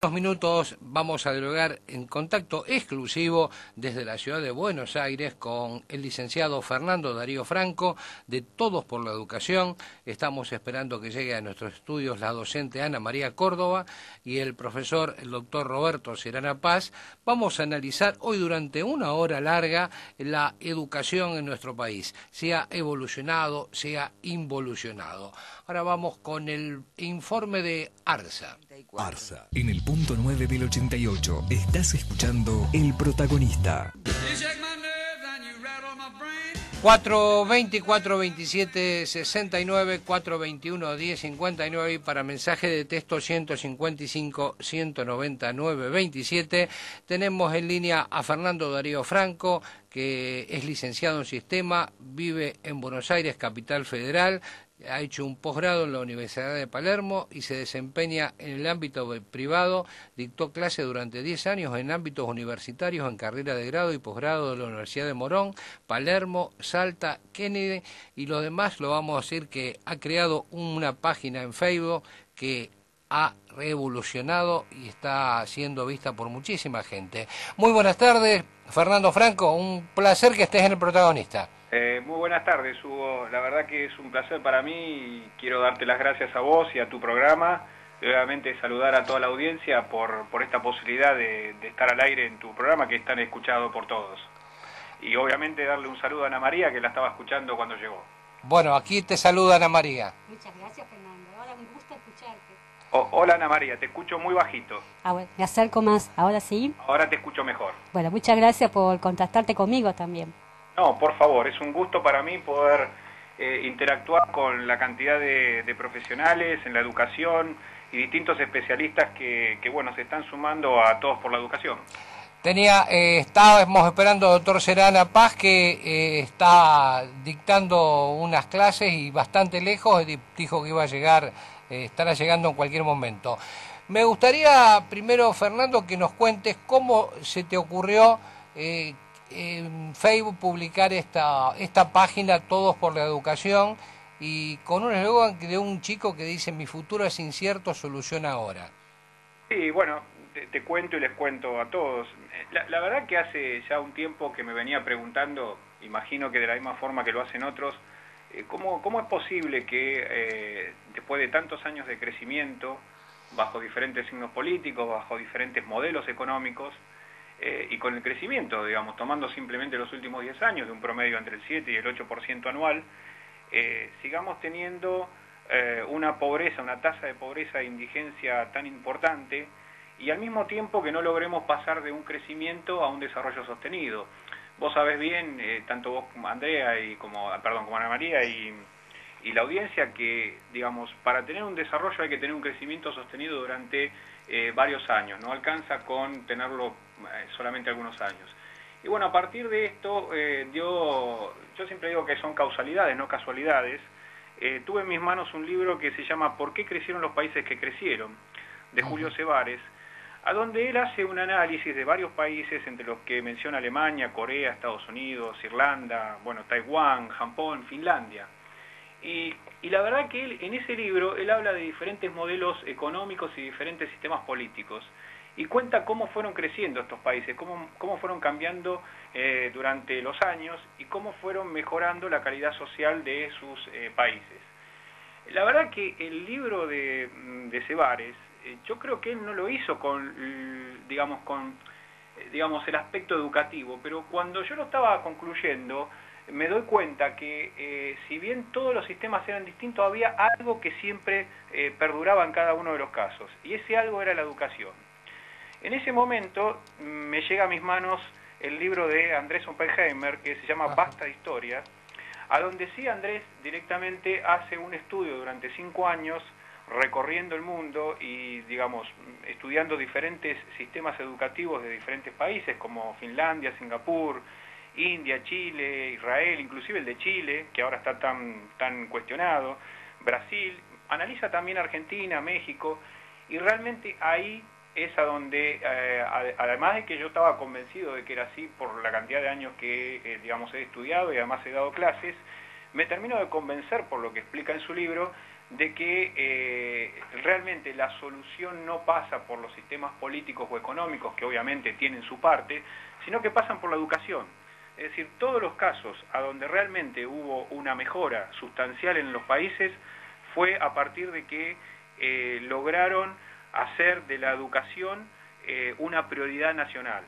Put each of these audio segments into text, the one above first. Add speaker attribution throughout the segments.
Speaker 1: Unos minutos vamos a dialogar en contacto exclusivo desde la ciudad de Buenos Aires con el licenciado Fernando Darío Franco de Todos por la Educación. Estamos esperando que llegue a nuestros estudios la docente Ana María Córdoba y el profesor, el doctor Roberto Serrana Paz. Vamos a analizar hoy durante una hora larga la educación en nuestro país, sea evolucionado, sea involucionado. Ahora vamos con el informe de ARSA.
Speaker 2: ARSA, en el punto 9 del 88, estás escuchando El Protagonista.
Speaker 1: 420, 427, 69, 421, 1059 y para mensaje de texto 155, 199, 27. Tenemos en línea a Fernando Darío Franco, que es licenciado en Sistema, vive en Buenos Aires, Capital Federal. Ha hecho un posgrado en la Universidad de Palermo y se desempeña en el ámbito privado. Dictó clase durante 10 años en ámbitos universitarios en carrera de grado y posgrado de la Universidad de Morón, Palermo, Salta, Kennedy y lo demás lo vamos a decir que ha creado una página en Facebook que ha revolucionado y está siendo vista por muchísima gente. Muy buenas tardes, Fernando Franco, un placer que estés en El Protagonista.
Speaker 3: Muy buenas tardes, Hugo. La verdad que es un placer para mí y quiero darte las gracias a vos y a tu programa. Y obviamente saludar a toda la audiencia por esta posibilidad de estar al aire en tu programa que es tan escuchado por todos. Y obviamente darle un saludo a Ana María que la estaba escuchando cuando llegó.
Speaker 1: Bueno, aquí te saluda Ana María.
Speaker 4: Muchas gracias, Fernando. Ahora un gusto escucharte.
Speaker 3: Hola Ana María, te escucho muy bajito.
Speaker 4: Bueno, me acerco más. ¿Ahora sí?
Speaker 3: Ahora te escucho mejor.
Speaker 4: Bueno, muchas gracias por contactarte conmigo también.
Speaker 3: No, por favor, es un gusto para mí poder interactuar con la cantidad de profesionales en la educación y distintos especialistas que bueno, se están sumando a Todos por la Educación.
Speaker 1: Estábamos esperando al doctor Serrana Paz que está dictando unas clases y bastante lejos, dijo que iba a llegar, estará llegando en cualquier momento. Me gustaría primero, Fernando, que nos cuentes cómo se te ocurrió en Facebook publicar esta página Todos por la Educación y con un eslogan de un chico que dice mi futuro es incierto, soluciona ahora.
Speaker 3: Sí, bueno, te cuento y les cuento a todos. La verdad que hace ya un tiempo que me venía preguntando, imagino que de la misma forma que lo hacen otros, ¿cómo es posible que después de tantos años de crecimiento, bajo diferentes signos políticos, bajo diferentes modelos económicos, y con el crecimiento, digamos, tomando simplemente los últimos 10 años, de un promedio entre el 7 y el 8% anual, sigamos teniendo una pobreza, una tasa de pobreza e indigencia tan importante, y al mismo tiempo que no logremos pasar de un crecimiento a un desarrollo sostenido. Vos sabés bien, tanto vos como Andrea y como Ana María y la audiencia, que digamos, para tener un desarrollo hay que tener un crecimiento sostenido durante varios años, no alcanza con tenerlo solamente algunos años. Y bueno, a partir de esto, yo siempre digo que son causalidades, no casualidades. Tuve en mis manos un libro que se llama ¿Por qué crecieron los países que crecieron?, de Julio Cebares, a donde él hace un análisis de varios países, entre los que menciona Alemania, Corea, Estados Unidos, Irlanda, bueno, Taiwán, Japón, Finlandia. Y la verdad que él, en ese libro, él habla de diferentes modelos económicos y diferentes sistemas políticos, y cuenta cómo fueron creciendo estos países, cómo fueron cambiando durante los años, y cómo fueron mejorando la calidad social de sus países. La verdad que el libro de Cebares, yo creo que él no lo hizo con el aspecto educativo, pero cuando yo lo estaba concluyendo, me doy cuenta que si bien todos los sistemas eran distintos, había algo que siempre perduraba en cada uno de los casos, y ese algo era la educación. En ese momento me llega a mis manos el libro de Andrés Oppenheimer, que se llama Basta de Historia, a donde sí Andrés directamente hace un estudio durante 5 años, recorriendo el mundo y, digamos, estudiando diferentes sistemas educativos de diferentes países, como Finlandia, Singapur, India, Chile, Israel, inclusive el de Chile, que ahora está tan cuestionado, Brasil, analiza también Argentina, México, y realmente ahí es a donde, además de que yo estaba convencido de que era así por la cantidad de años que, digamos, he estudiado y además he dado clases, me termino de convencer por lo que explica en su libro de que realmente la solución no pasa por los sistemas políticos o económicos, que obviamente tienen su parte, sino que pasan por la educación. Es decir, todos los casos a donde realmente hubo una mejora sustancial en los países fue a partir de que lograron hacer de la educación una prioridad nacional.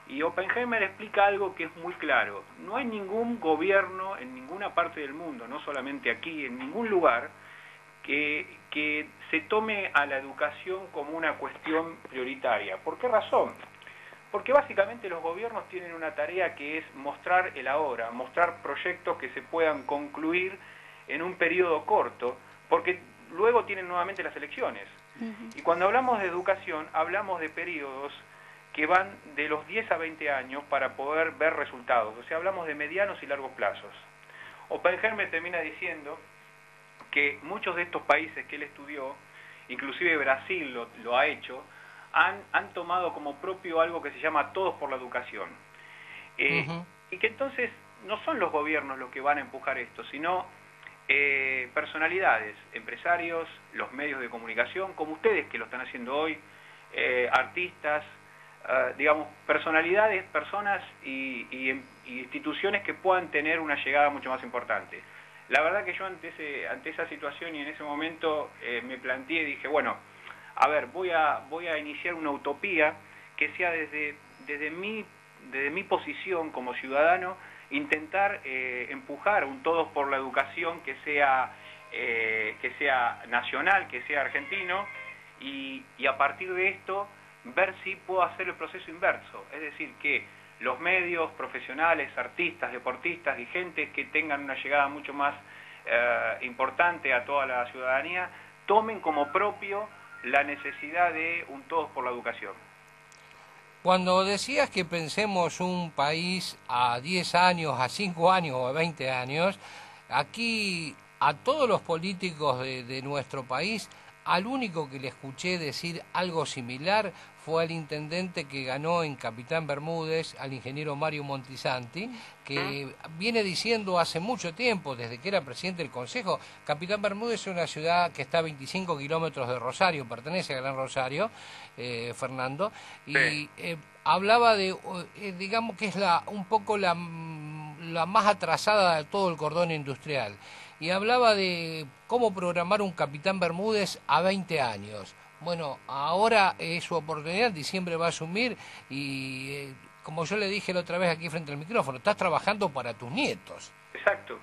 Speaker 3: Y Oppenheimer explica algo que es muy claro. No hay ningún gobierno en ninguna parte del mundo, no solamente aquí, en ningún lugar, que se tome a la educación como una cuestión prioritaria. ¿Por qué razón? Porque básicamente los gobiernos tienen una tarea que es mostrar el ahora, mostrar proyectos que se puedan concluir en un periodo corto, porque luego tienen nuevamente las elecciones. Y cuando hablamos de educación, hablamos de periodos que van de los 10 a 20 años para poder ver resultados. O sea, hablamos de medianos y largos plazos. Oppenheimer termina diciendo que muchos de estos países que él estudió, inclusive Brasil lo ha hecho, han tomado como propio algo que se llama Todos por la Educación. Y que entonces no son los gobiernos los que van a empujar esto, sino personalidades, empresarios, los medios de comunicación, como ustedes que lo están haciendo hoy, artistas, digamos, personalidades, personas y instituciones que puedan tener una llegada mucho más importante. La verdad que yo ante esa situación y en ese momento me planteé y dije, bueno, a ver, voy a iniciar una utopía que sea desde mi posición como ciudadano, intentar empujar un todos por la educación que sea nacional, que sea argentino, y a partir de esto ver si puedo hacer el proceso inverso, es decir, que los medios, profesionales, artistas, deportistas, dirigentes que tengan una llegada mucho más importante a toda la ciudadanía, tomen como propio la necesidad de un todos por la educación.
Speaker 1: Cuando decías que pensemos un país a 10 años, a 5 años o a 20 años, aquí a todos los políticos de nuestro país, al único que le escuché decir algo similar fue al intendente que ganó en Capitán Bermúdez, al ingeniero Mario Montisanti, que viene diciendo hace mucho tiempo, desde que era presidente del Consejo, Capitán Bermúdez es una ciudad que está a 25 kilómetros de Rosario, pertenece a Gran Rosario, Fernando, y hablaba de, digamos que es un poco la más atrasada de todo el cordón industrial, y hablaba de cómo programar un Capitán Bermúdez a 20 años. Bueno, ahora es su oportunidad, diciembre va a asumir y, como yo le dije la otra vez aquí frente al micrófono, estás trabajando para tus nietos.
Speaker 3: Exacto.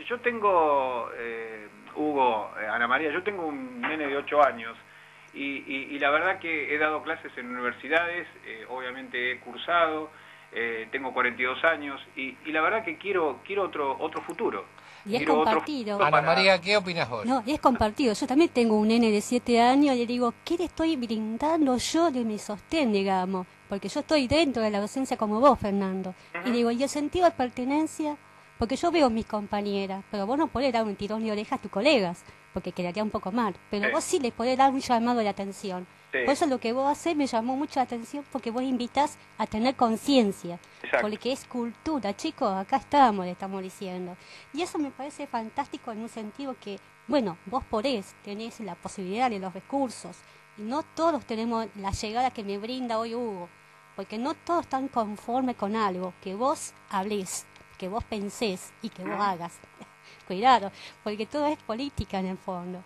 Speaker 3: Yo tengo, Hugo, Ana María, yo tengo un nene de 8 años y la verdad que he dado clases en universidades, obviamente he cursado, tengo 42 años y la verdad que quiero otro futuro.
Speaker 4: Y es compartido.
Speaker 1: Ana María, ¿qué opinas vos?
Speaker 4: No, es compartido. Yo también tengo un nene de 7 años y le digo, ¿qué le estoy brindando yo de mi sostén, digamos? Porque yo estoy dentro de la docencia como vos, Fernando. Y digo, ¿y el sentido de pertenencia? Porque yo veo a mis compañeras, pero vos no podés dar un tirón de oreja a tus colegas, porque quedaría un poco mal. Pero vos sí les podés dar un llamado de atención. Por eso lo que vos hacés me llamó mucho la atención, porque vos invitás a tener conciencia. Porque es cultura, chicos, acá estamos, le estamos diciendo. Y eso me parece fantástico en un sentido que, bueno, vos tenés la posibilidad de los recursos, y no todos tenemos la llegada que me brinda hoy Hugo, porque no todos están conformes con algo, que vos hablés, que vos pensés y que vos hagas. Cuidado, porque todo es política en el fondo.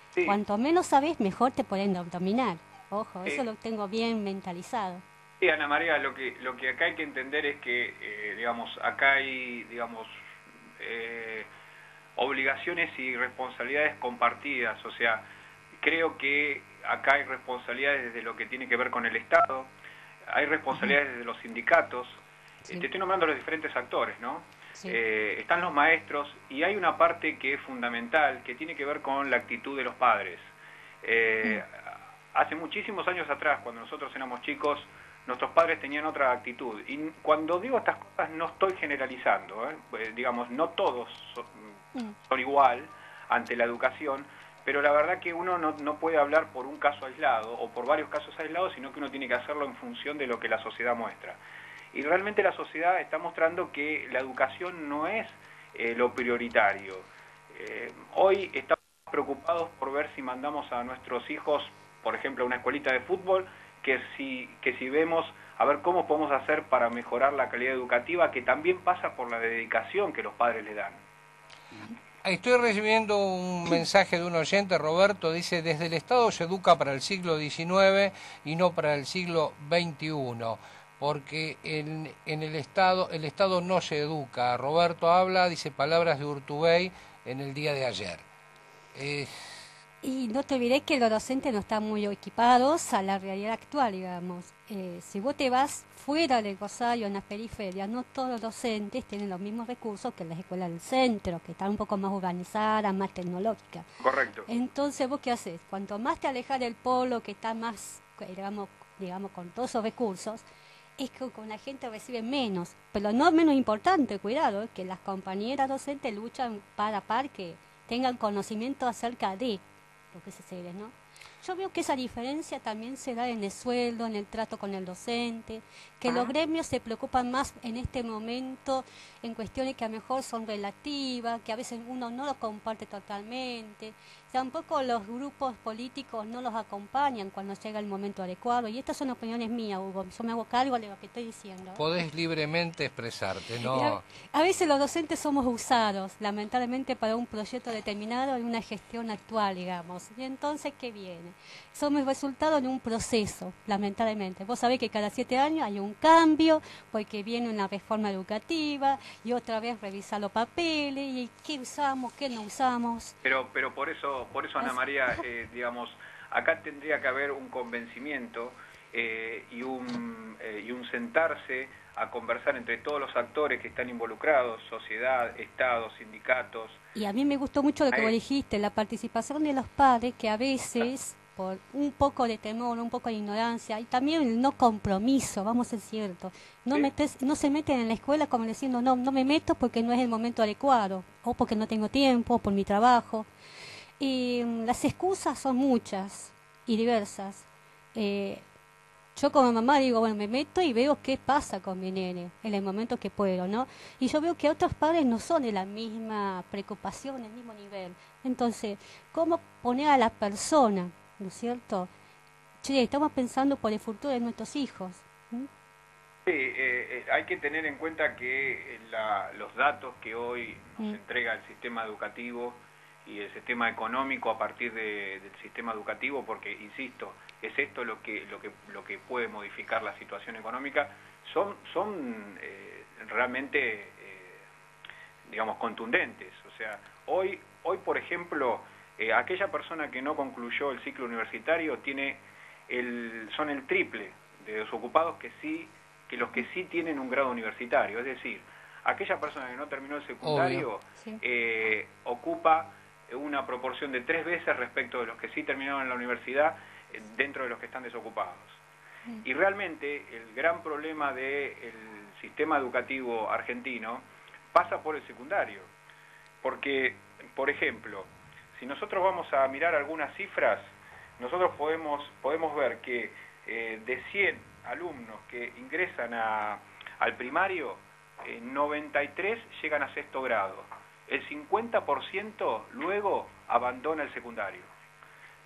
Speaker 4: Sí. Cuanto menos sabés, mejor te pueden dominar. Ojo, eso lo tengo bien mentalizado.
Speaker 3: Sí, Ana María, lo que acá hay que entender es que, digamos, acá hay, digamos, obligaciones y responsabilidades compartidas. O sea, creo que acá hay responsabilidades desde lo que tiene que ver con el Estado, hay responsabilidades desde los sindicatos. Sí. Te estoy nombrando los diferentes actores, ¿no? Sí. Están los maestros y hay una parte que es fundamental, que tiene que ver con la actitud de los padres. Hace muchísimos años atrás, cuando nosotros éramos chicos, nuestros padres tenían otra actitud. Y cuando digo estas cosas no estoy generalizando, pues, digamos, no todos son igual ante la educación, pero la verdad que uno no puede hablar por un caso aislado o por varios casos aislados, sino que uno tiene que hacerlo en función de lo que la sociedad muestra. Y realmente la sociedad está mostrando que la educación no es lo prioritario. Hoy estamos preocupados por ver si mandamos a nuestros hijos, por ejemplo, a una escuelita de fútbol, que si vemos a ver cómo podemos hacer para mejorar la calidad educativa, que también pasa por la dedicación que los padres le dan.
Speaker 1: Estoy recibiendo un mensaje de un oyente, Roberto, dice: desde el Estado se educa para el siglo XIX y no para el siglo XXI, porque en el Estado no se educa. Roberto habla, dice palabras de Urtubey en el día de ayer.
Speaker 4: Y no te olvides que los docentes no están muy equipados a la realidad actual, digamos. Si vos te vas fuera de Rosario, en las periferias, no todos los docentes tienen los mismos recursos que las escuelas del centro, que están un poco más urbanizadas, más tecnológicas.
Speaker 3: Correcto.
Speaker 4: Entonces, ¿vos qué haces? Cuanto más te alejas del polo, que está más, digamos, con todos esos recursos, es que con la gente recibe menos. Pero no menos importante, cuidado, que las compañeras docentes luchan par a par, que tengan conocimiento acerca de lo que se seres, ¿no? Yo veo que esa diferencia también se da en el sueldo, en el trato con el docente, que los gremios se preocupan más en este momento en cuestiones que a lo mejor son relativas, que a veces uno no lo comparte totalmente. Tampoco los grupos políticos no los acompañan cuando llega el momento adecuado. Y estas son opiniones mías, Hugo. Yo me hago cargo de lo que estoy diciendo.
Speaker 1: Podés libremente expresarte, ¿no?
Speaker 4: A veces los docentes somos usados, lamentablemente, para un proyecto determinado en una gestión actual, digamos. Y entonces, ¿qué viene? Somos resultado de un proceso, lamentablemente. Vos sabés que cada 7 años hay un cambio, porque viene una reforma educativa, y otra vez revisar los papeles, y qué usamos, qué no usamos.
Speaker 3: Pero por eso Ana María, digamos, acá tendría que haber un convencimiento y un sentarse a conversar entre todos los actores que están involucrados, sociedad, Estado, sindicatos.
Speaker 4: Y a mí me gustó mucho lo que vos dijiste, la participación de los padres, que a veces, por un poco de temor, un poco de ignorancia, y también el no compromiso, vamos a ser cierto, no se meten en la escuela como diciendo, no me meto porque no es el momento adecuado, o porque no tengo tiempo, o por mi trabajo. Y las excusas son muchas y diversas. Yo como mamá digo, bueno, me meto y veo qué pasa con mi nene en el momento que puedo, ¿no? Y yo veo que otros padres no son de la misma preocupación, el mismo nivel. Entonces, ¿cómo poner a la persona, ¿no es cierto? Che, estamos pensando por el futuro de nuestros hijos.
Speaker 3: Sí, hay que tener en cuenta que los datos que hoy nos entrega el sistema educativo y el sistema económico a partir del sistema educativo, porque insisto, es esto lo que puede modificar la situación económica, son realmente digamos contundentes. O sea, hoy por ejemplo, aquella persona que no concluyó el ciclo universitario son el triple de desocupados que los que sí tienen un grado universitario. Es decir, aquella persona que no terminó el secundario ocupa una proporción de 3 veces respecto de los que sí terminaron en la universidad dentro de los que están desocupados. Y realmente el gran problema del sistema educativo argentino pasa por el secundario. Porque, por ejemplo, si nosotros vamos a mirar algunas cifras, nosotros podemos ver que de 100 alumnos que ingresan al primario, 93 llegan a 6º grado. El 50% luego abandona el secundario.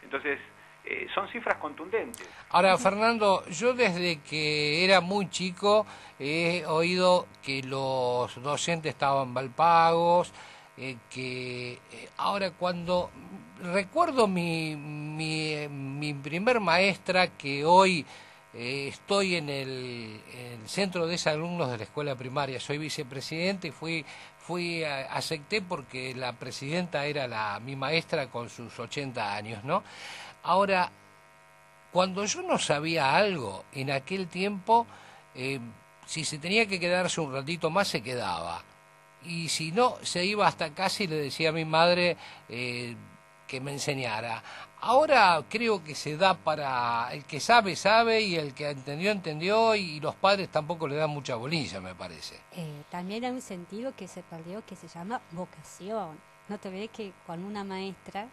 Speaker 3: Entonces, son cifras contundentes.
Speaker 1: Ahora, Fernando, yo desde que era muy chico he oído que los docentes estaban mal pagos, que ahora cuando recuerdo mi primer maestra, que hoy estoy en el centro de exalumnos de la escuela primaria, soy vicepresidente y acepté porque la presidenta era mi maestra con sus 80 años, ¿no? Ahora, cuando yo no sabía algo, en aquel tiempo, si se tenía que quedarse un ratito más, se quedaba. Y si no, se iba hasta casa y le decía a mi madre que me enseñara. Ahora creo que se da para el que sabe, sabe, y el que entendió, entendió, y los padres tampoco le dan mucha bolilla, me parece.
Speaker 4: También hay un sentido que se perdió que se llama vocación. no te ve que cuando una maestra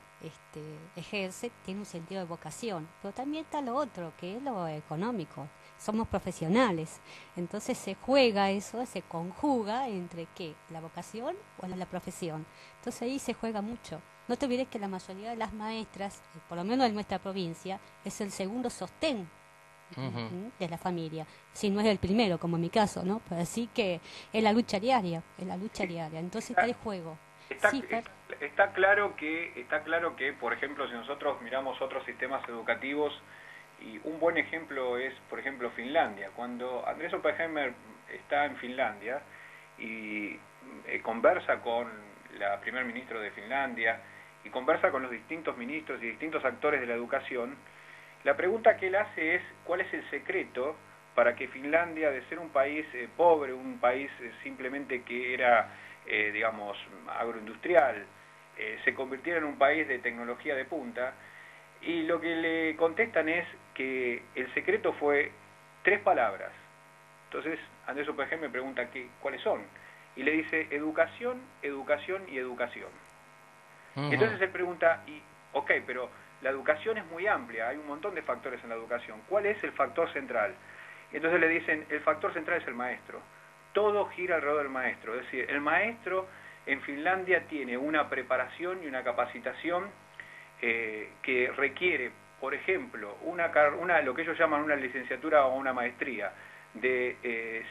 Speaker 4: ejerce, tiene un sentido de vocación, pero también está lo otro, que es lo económico. Somos profesionales, entonces se juega eso, se conjuga entre qué, la vocación o la profesión. Entonces ahí se juega mucho. No te olvides que la mayoría de las maestras, por lo menos en nuestra provincia, es el segundo sostén de la familia, si no es el primero, como en mi caso, ¿no? Pero así que es la lucha diaria, entonces está el juego.
Speaker 3: Está claro que, por ejemplo, si nosotros miramos otros sistemas educativos, y un buen ejemplo es, por ejemplo, Finlandia. Cuando Andrés Oppenheimer está en Finlandia y conversa con la primer ministro de Finlandia y conversa con los distintos ministros y distintos actores de la educación, la pregunta que él hace es ¿cuál es el secreto para que Finlandia, de ser un país pobre, un país simplemente que era, digamos, agroindustrial, se convirtiera en un país de tecnología de punta? Y lo que le contestan es que el secreto fue 3 palabras. Entonces Andrés Oppenheimer me pregunta ¿cuáles son? Y le dice educación, educación y educación. Y entonces él pregunta, ok, pero la educación es muy amplia, hay un montón de factores en la educación. ¿Cuál es el factor central? Y entonces le dicen, el factor central es el maestro. Todo gira alrededor del maestro. Es decir, el maestro en Finlandia tiene una preparación y una capacitación que requiere, por ejemplo, lo que ellos llaman una licenciatura o una maestría de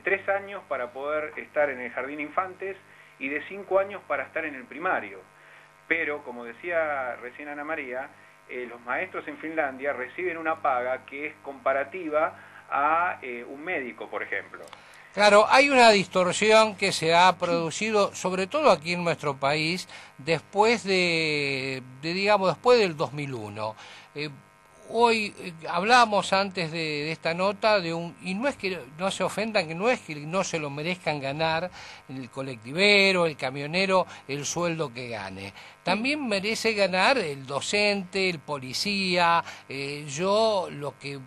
Speaker 3: 3 años para poder estar en el jardín de infantes y de 5 años para estar en el primario. Pero, como decía recién Ana María, los maestros en Finlandia reciben una paga que es comparativa a un médico, por ejemplo.
Speaker 1: Claro, hay una distorsión que se ha producido, sobre todo aquí en nuestro país, después después del 2001. Hoy hablábamos antes de esta nota y no es que no se ofendan, que no es que no se lo merezcan ganar el colectivero, el camionero, el sueldo que gane. También merece ganar el docente, el policía, lo que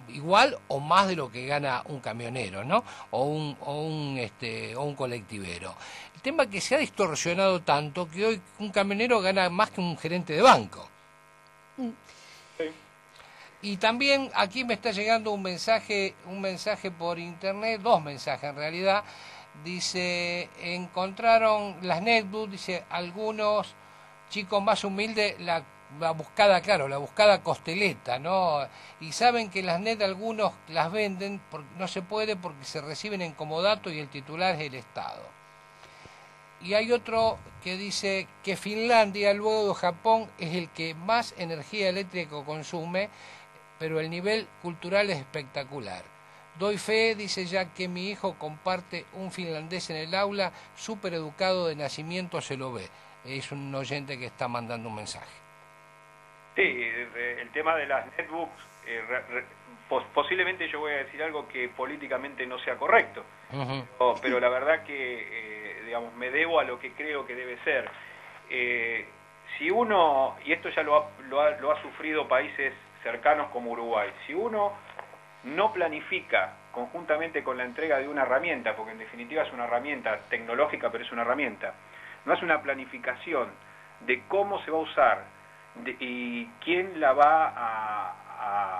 Speaker 1: igual o más de lo que gana un camionero, ¿no? O un colectivero. El tema es que se ha distorsionado tanto que hoy un camionero gana más que un gerente de banco.
Speaker 3: Sí.
Speaker 1: Y también aquí me está llegando un mensaje por internet, 2 mensajes en realidad. Dice, encontraron las netbooks, dice, algunos chicos más humildes, la buscada costeleta, ¿no? Y saben que las net algunos las venden, no se puede porque se reciben en comodato y el titular es el Estado. Y hay otro que dice que Finlandia, luego de Japón, es el que más energía eléctrica consume, pero el nivel cultural es espectacular. Doy fe, dice, ya que mi hijo comparte un finlandés en el aula, súper educado de nacimiento, se lo ve. Es un oyente que está mandando un mensaje.
Speaker 3: Sí, el tema de las netbooks, posiblemente yo voy a decir algo que políticamente no sea correcto, pero la verdad que, digamos, me debo a lo que creo que debe ser. Si uno, y esto ya lo ha sufrido países cercanos como Uruguay, si uno no planifica conjuntamente con la entrega de una herramienta, porque en definitiva es una herramienta tecnológica, pero es una herramienta, no hace una planificación de cómo se va a usar y quién la va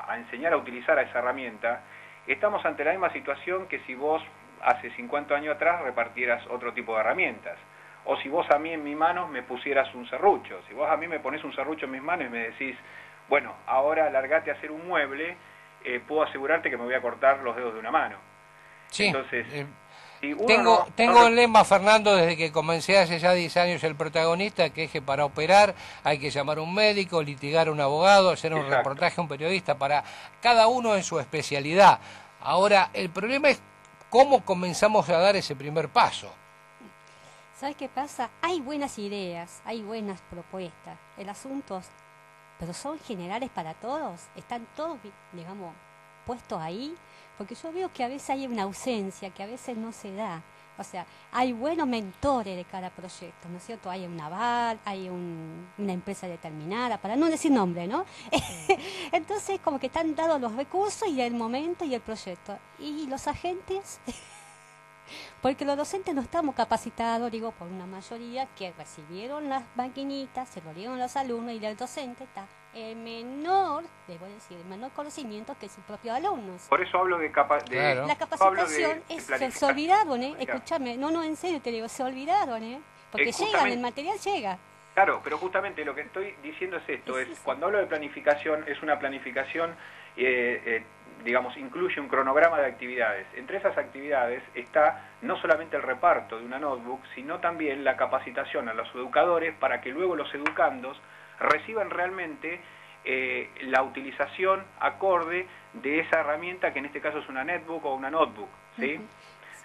Speaker 3: a enseñar a utilizar a esa herramienta, estamos ante la misma situación que si vos hace 50 años atrás repartieras otro tipo de herramientas, o si vos a mí en mis manos me pusieras un serrucho, si vos a mí me pones un serrucho en mis manos y me decís, bueno, ahora largate a hacer un mueble, puedo asegurarte que me voy a cortar los dedos de una mano.
Speaker 1: Sí.
Speaker 3: Entonces, si
Speaker 1: tengo el lema, Fernando, desde que comencé hace ya 10 años el protagonista, que es que para operar hay que llamar a un médico, litigar a un abogado, hacer un reportaje a un periodista, para cada uno en su especialidad. Ahora, el problema es cómo comenzamos a dar ese primer paso.
Speaker 4: ¿Sabes qué pasa? Hay buenas ideas, hay buenas propuestas. El asunto, pero son generales para todos, están todos, digamos, puestos ahí, porque yo veo que a veces hay una ausencia, que a veces no se da. O sea, hay buenos mentores de cada proyecto, ¿no es cierto? Hay un aval, hay una empresa determinada, para no decir nombre, ¿no? Entonces, como que están dados los recursos y el momento y el proyecto. Y los agentes Porque los docentes no estamos capacitados, digo, por una mayoría que recibieron las maquinitas, se lo dieron a los alumnos y el docente está el menor, debo decir, el menor conocimiento que sus propios alumnos.
Speaker 3: Por eso hablo de
Speaker 1: Claro.
Speaker 4: La capacitación
Speaker 3: de
Speaker 4: se
Speaker 3: planificación.
Speaker 4: olvidaron, escúchame, no, en serio te digo, se olvidaron, porque llegan, el material llega.
Speaker 3: Claro, pero justamente lo que estoy diciendo es esto, cuando hablo de planificación, es una planificación, digamos, incluye un cronograma de actividades. Entre esas actividades está no solamente el reparto de una notebook, sino también la capacitación a los educadores para que luego los educandos reciban realmente la utilización acorde de esa herramienta, que en este caso es una netbook o una notebook, ¿sí?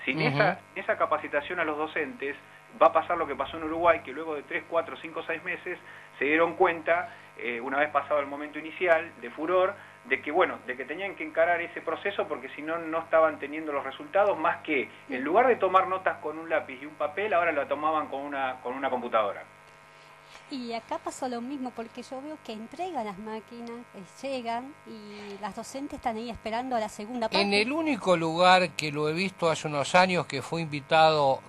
Speaker 3: Sin esa capacitación a los docentes, va a pasar lo que pasó en Uruguay, que luego de 3, 4, 5, 6 meses se dieron cuenta, una vez pasado el momento inicial de furor, de que tenían que encarar ese proceso, porque si no, no estaban teniendo los resultados, más que en lugar de tomar notas con un lápiz y un papel, ahora lo tomaban con una computadora.
Speaker 4: Y acá pasó lo mismo, porque yo veo que entregan las máquinas, llegan y las docentes están ahí esperando a la segunda parte.
Speaker 1: En el único lugar que lo he visto hace unos años que fue invitado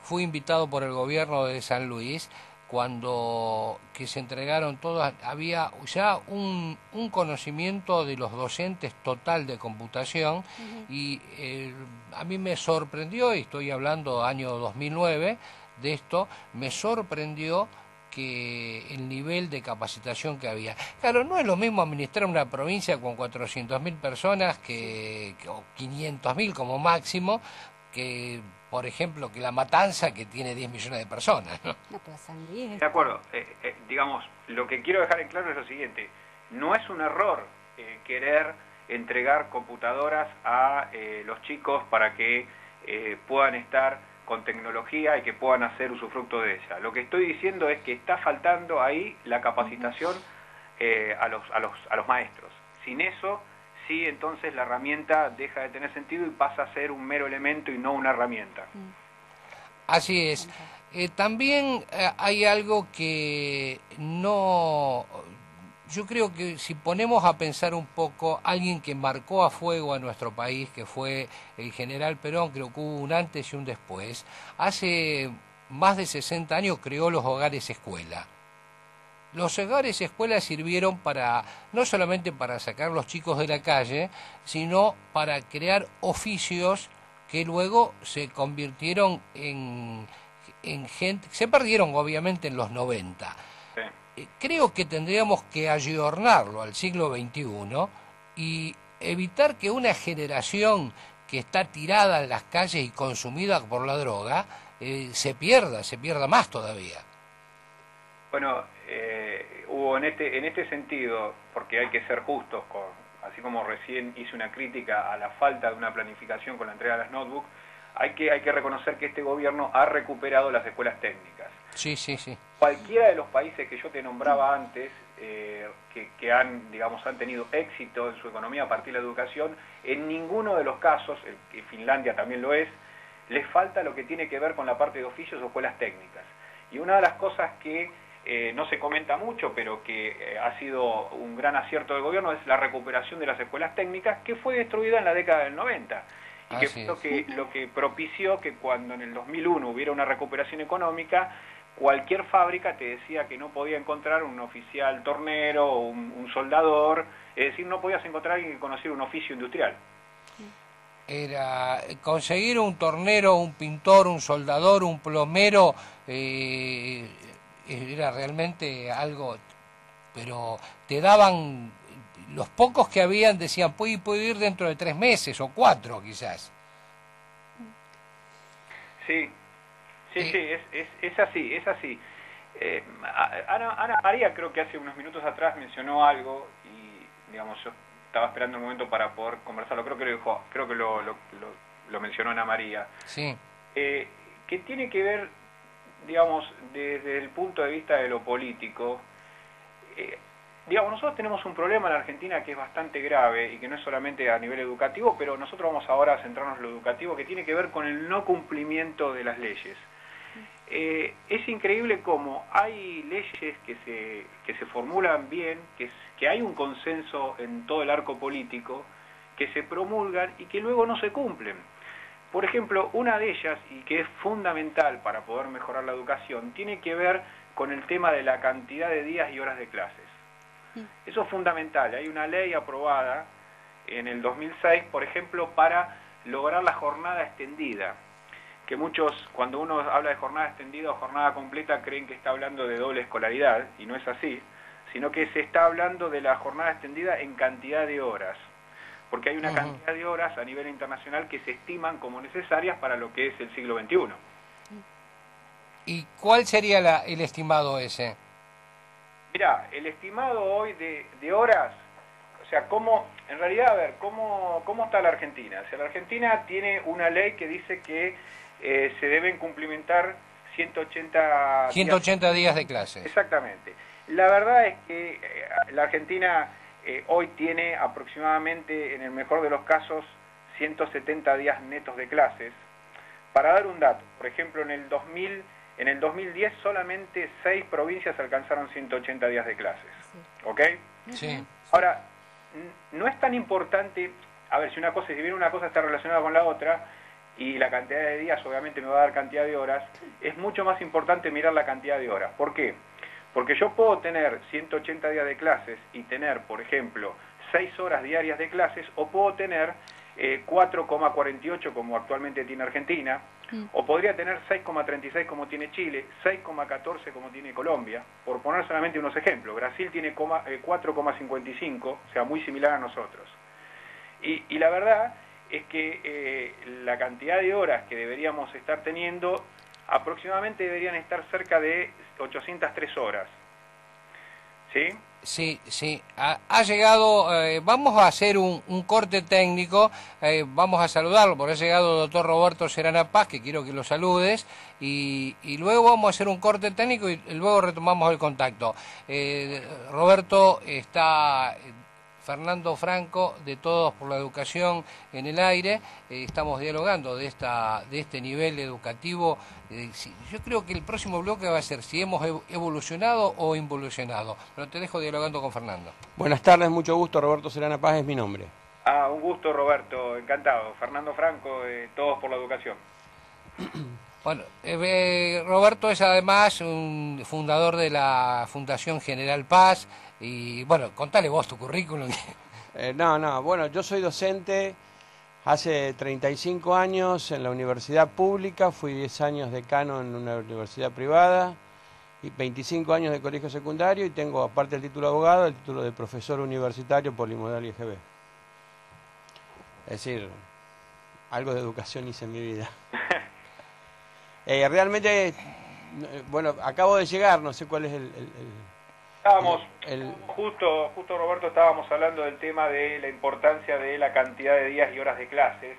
Speaker 1: por el gobierno de San Luis, cuando que se entregaron todas, había ya un conocimiento de los docentes total de computación, y a mí me sorprendió, y estoy hablando año 2009 de esto, me sorprendió que el nivel de capacitación que había. Claro, no es lo mismo administrar una provincia con 400.000 personas o 500.000 como máximo, que, por ejemplo, que La Matanza, que tiene 10 millones de personas, ¿no?
Speaker 4: No, pero San Luis...
Speaker 3: De acuerdo. Digamos, lo que quiero dejar en claro es lo siguiente. No es un error querer entregar computadoras a los chicos para que puedan estar con tecnología y que puedan hacer usufructo de ella. Lo que estoy diciendo es que está faltando ahí la capacitación a los maestros. Sin eso, sí, entonces la herramienta deja de tener sentido y pasa a ser un mero elemento y no una herramienta.
Speaker 1: Así es. También hay algo que no... Yo creo que si ponemos a pensar un poco, alguien que marcó a fuego a nuestro país, que fue el general Perón, creo que hubo un antes y un después, hace más de 60 años creó los hogares escuela. Los hogares escuela sirvieron no solamente para sacar a los chicos de la calle, sino para crear oficios que luego se convirtieron en gente, se perdieron obviamente en los 90. Creo que tendríamos que ayornarlo al siglo XXI y evitar que una generación que está tirada en las calles y consumida por la droga se pierda más todavía.
Speaker 3: Bueno, Hugo, en este sentido, porque hay que ser justos, así como recién hice una crítica a la falta de una planificación con la entrega de las notebooks, hay que reconocer que este gobierno ha recuperado las escuelas técnicas.
Speaker 1: Sí.
Speaker 3: Cualquiera de los países que yo te nombraba antes, que han tenido éxito en su economía a partir de la educación, en ninguno de los casos, Finlandia también lo es, les falta lo que tiene que ver con la parte de oficios o escuelas técnicas. Y una de las cosas que no se comenta mucho, pero que ha sido un gran acierto del gobierno, es la recuperación de las escuelas técnicas, que fue destruida en la década del 90. Y que fue lo que propició que cuando en el 2001 hubiera una recuperación económica, cualquier fábrica te decía que no podía encontrar un oficial tornero o un soldador, es decir, no podías encontrar a alguien que conociera un oficio industrial.
Speaker 1: Era conseguir un tornero, un pintor, un soldador, un plomero, era realmente algo, pero te daban, los pocos que habían decían, puede ir dentro de 3 meses o 4 quizás.
Speaker 3: Sí, es así. Ana María creo que hace unos minutos atrás mencionó algo y, yo estaba esperando un momento para poder conversarlo, creo que lo mencionó Ana María.
Speaker 1: Sí.
Speaker 3: Que tiene que ver, desde el punto de vista de lo político, nosotros tenemos un problema en la Argentina que es bastante grave y que no es solamente a nivel educativo, pero nosotros vamos ahora a centrarnos en lo educativo, que tiene que ver con el no cumplimiento de las leyes. Es increíble cómo hay leyes que se formulan bien, que hay un consenso en todo el arco político, que se promulgan y que luego no se cumplen. Por ejemplo, una de ellas, y que es fundamental para poder mejorar la educación, tiene que ver con el tema de la cantidad de días y horas de clases. Eso es fundamental. Hay una ley aprobada en el 2006, por ejemplo, para lograr la jornada extendida, que muchos, cuando uno habla de jornada extendida o jornada completa, creen que está hablando de doble escolaridad, y no es así, sino que se está hablando de la jornada extendida en cantidad de horas, porque hay una cantidad de horas a nivel internacional que se estiman como necesarias para lo que es el siglo XXI.
Speaker 1: ¿Y cuál sería el estimado ese?
Speaker 3: Mirá, el estimado hoy de horas, o sea, en realidad, a ver, ¿cómo está la Argentina? O sea, la Argentina tiene una ley que dice que se deben cumplimentar 180
Speaker 1: días de clases.
Speaker 3: Exactamente. La verdad es que la Argentina hoy tiene aproximadamente, en el mejor de los casos, 170 días netos de clases. Para dar un dato, por ejemplo, en el 2010 solamente 6 provincias alcanzaron 180 días de clases. ¿Ok?
Speaker 1: Sí.
Speaker 3: Ahora, no es tan importante, a ver, si bien una cosa está relacionada con la otra, y la cantidad de días obviamente me va a dar cantidad de horas, es mucho más importante mirar la cantidad de horas. ¿Por qué? Porque yo puedo tener 180 días de clases y tener, por ejemplo, 6 horas diarias de clases, o puedo tener 4,48 como actualmente tiene Argentina, o podría tener 6,36 como tiene Chile, 6,14 como tiene Colombia, por poner solamente unos ejemplos. Brasil tiene 4,55, o sea, muy similar a nosotros. Y la verdad es que la cantidad de horas que deberíamos estar teniendo aproximadamente deberían estar cerca de 803 horas. ¿Sí?
Speaker 1: Sí. Ha llegado, vamos a hacer un corte técnico, vamos a saludarlo, porque ha llegado el doctor Roberto Serrana Paz, que quiero que lo saludes, y luego vamos a hacer un corte técnico y luego retomamos el contacto. Roberto, está Fernando Franco, de Todos por la Educación en el aire. Estamos dialogando de este nivel educativo. Yo creo que el próximo bloque va a ser si hemos evolucionado o involucionado. Pero te dejo dialogando con Fernando.
Speaker 5: Buenas tardes, mucho gusto. Roberto Serrana Paz es mi nombre.
Speaker 3: Un gusto, Roberto, encantado. Fernando Franco, de Todos por la Educación.
Speaker 1: Bueno, Roberto es además un fundador de la Fundación General Paz. Y bueno, contale vos tu currículum.
Speaker 5: Bueno, yo soy docente hace 35 años en la universidad pública, fui 10 años decano en una universidad privada y 25 años de colegio secundario, y tengo, aparte del título de abogado, el título de profesor universitario polimodal IGB. Es decir, algo de educación hice en mi vida. Realmente, bueno, acabo de llegar, no sé cuál es
Speaker 3: Justo Roberto, estábamos hablando del tema de la importancia de la cantidad de días y horas de clases,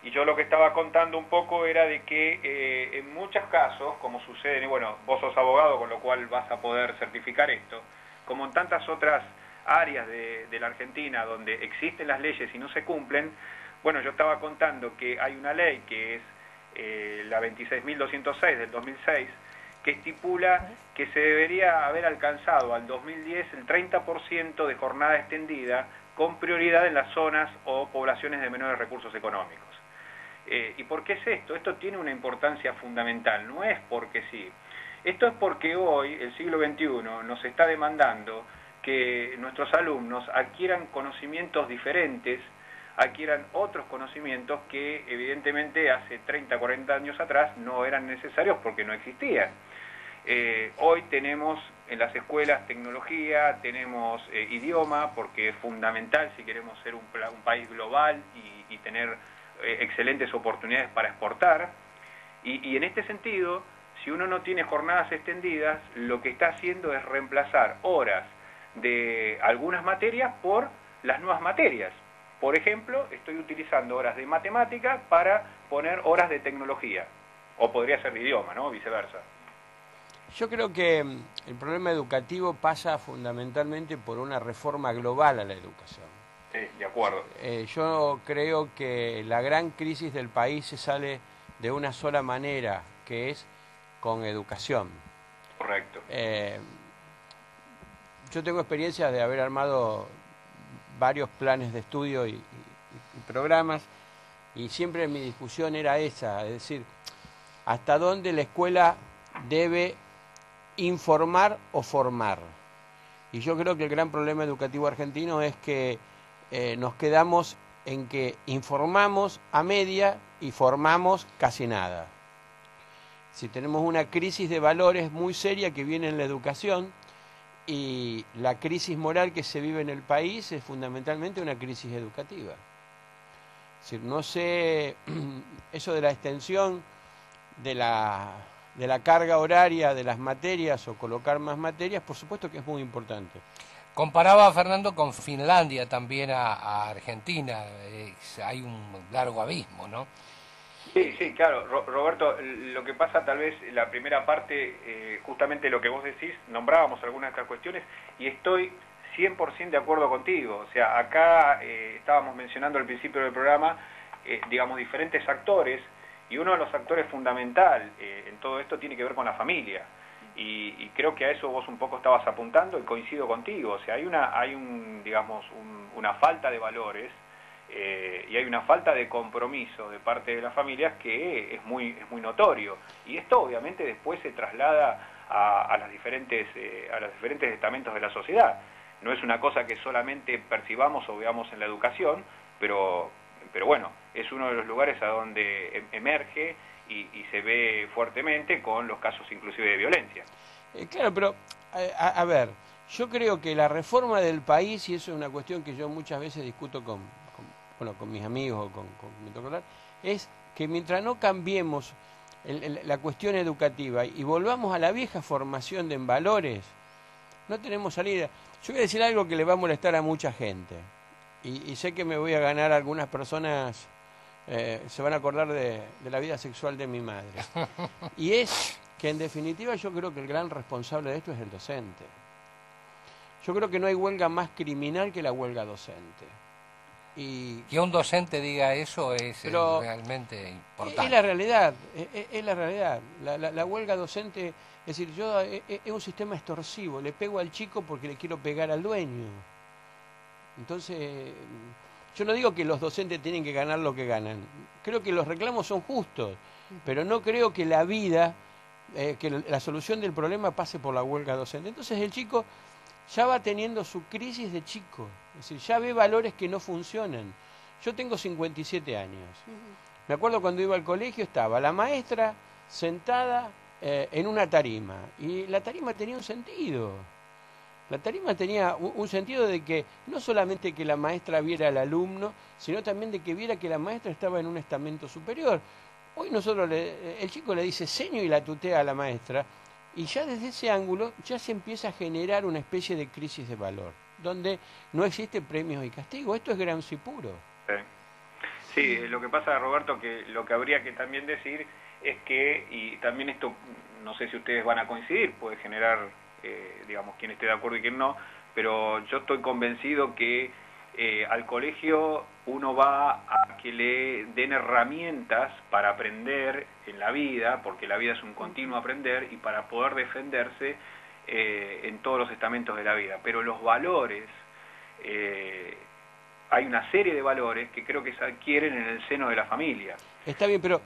Speaker 3: y yo lo que estaba contando un poco era de que en muchos casos, como sucede, y bueno, vos sos abogado, con lo cual vas a poder certificar esto, como en tantas otras áreas de la Argentina donde existen las leyes y no se cumplen, bueno, yo estaba contando que hay una ley que es la 26.206 del 2006, que estipula que se debería haber alcanzado al 2010 el 30% de jornada extendida, con prioridad en las zonas o poblaciones de menores recursos económicos. ¿Y por qué es esto? Esto tiene una importancia fundamental, no es porque sí. Esto es porque hoy, el siglo XXI, nos está demandando que nuestros alumnos adquieran conocimientos diferentes, adquieran otros conocimientos que evidentemente hace 30, 40 años atrás no eran necesarios porque no existían. Hoy tenemos en las escuelas tecnología, tenemos idioma, porque es fundamental si queremos ser un país global y tener excelentes oportunidades para exportar. Y en este sentido, si uno no tiene jornadas extendidas, lo que está haciendo es reemplazar horas de algunas materias por las nuevas materias. Por ejemplo, estoy utilizando horas de matemática para poner horas de tecnología, o podría ser de idioma, ¿no? Viceversa.
Speaker 5: Yo creo que el problema educativo pasa fundamentalmente por una reforma global a la educación.
Speaker 3: Sí, de acuerdo.
Speaker 5: Yo creo que la gran crisis del país se sale de una sola manera, que es con educación.
Speaker 3: Correcto.
Speaker 5: Yo tengo experiencia de haber armado varios planes de estudio y programas, Y siempre mi discusión era esa, es decir, hasta dónde la escuela debe informar o formar. Y yo creo que el gran problema educativo argentino es que nos quedamos en que informamos a media y formamos casi nada. Si tenemos una crisis de valores muy seria que viene en la educación, y la crisis moral que se vive en el país es fundamentalmente una crisis educativa. Es decir, no sé, eso de la extensión de la carga horaria de las materias o colocar más materias, por supuesto que es muy importante.
Speaker 1: Comparaba, Fernando, con Finlandia también a Argentina. Hay un largo abismo, ¿no?
Speaker 3: Sí, claro, Roberto, lo que pasa tal vez la primera parte, justamente lo que vos decís, nombrábamos algunas de estas cuestiones y estoy 100% de acuerdo contigo. O sea, acá estábamos mencionando al principio del programa, digamos, diferentes actores, y uno de los actores fundamental en todo esto tiene que ver con la familia. Y creo que a eso vos un poco estabas apuntando y coincido contigo. O sea, hay una falta de valores, y hay una falta de compromiso de parte de las familias que es muy notorio, y esto obviamente después se traslada a los diferentes estamentos de la sociedad. No es una cosa que solamente percibamos o veamos en la educación, pero bueno, es uno de los lugares a donde emerge y se ve fuertemente con los casos inclusive de violencia.
Speaker 5: Claro, pero a ver, yo creo que la reforma del país, y eso es una cuestión que yo muchas veces discuto con mis amigos o con mi doctor, es que mientras no cambiemos la cuestión educativa y volvamos a la vieja formación en valores, no tenemos salida. Yo voy a decir algo que le va a molestar a mucha gente, y sé que me voy a ganar, algunas personas se van a acordar de la vida sexual de mi madre, y es que en definitiva yo creo que el gran responsable de esto es el docente. Yo creo que no hay huelga más criminal que la huelga docente. Y
Speaker 1: que un docente diga eso es realmente importante.
Speaker 5: Es la realidad, es la realidad. La huelga docente, es decir, es un sistema extorsivo. Le pego al chico porque le quiero pegar al dueño. Entonces, yo no digo que los docentes tienen que ganar lo que ganan. Creo que los reclamos son justos, pero no creo que la vida, que la solución del problema pase por la huelga docente. Entonces el chico ya va teniendo su crisis de chico, es decir, ya ve valores que no funcionan. Yo tengo 57 años. Me acuerdo cuando iba al colegio, estaba la maestra sentada en una tarima, y la tarima tenía un sentido. La tarima tenía un sentido de que no solamente que la maestra viera al alumno, sino también de que viera que la maestra estaba en un estamento superior. Hoy el chico le dice seño y la tutea a la maestra, y ya desde ese ángulo ya se empieza a generar una especie de crisis de valor, donde no existe premios y castigos. Esto es Gramsci puro.
Speaker 3: Sí, lo que pasa, Roberto, que lo que habría que también decir es que, y también esto, no sé si ustedes van a coincidir, puede generar, digamos, quien esté de acuerdo y quien no, pero yo estoy convencido que al colegio uno va a que le den herramientas para aprender en la vida, porque la vida es un continuo aprender, y para poder defenderse en todos los estamentos de la vida. Pero los valores, hay una serie de valores que creo que se adquieren en el seno de la familia.
Speaker 5: Está bien, pero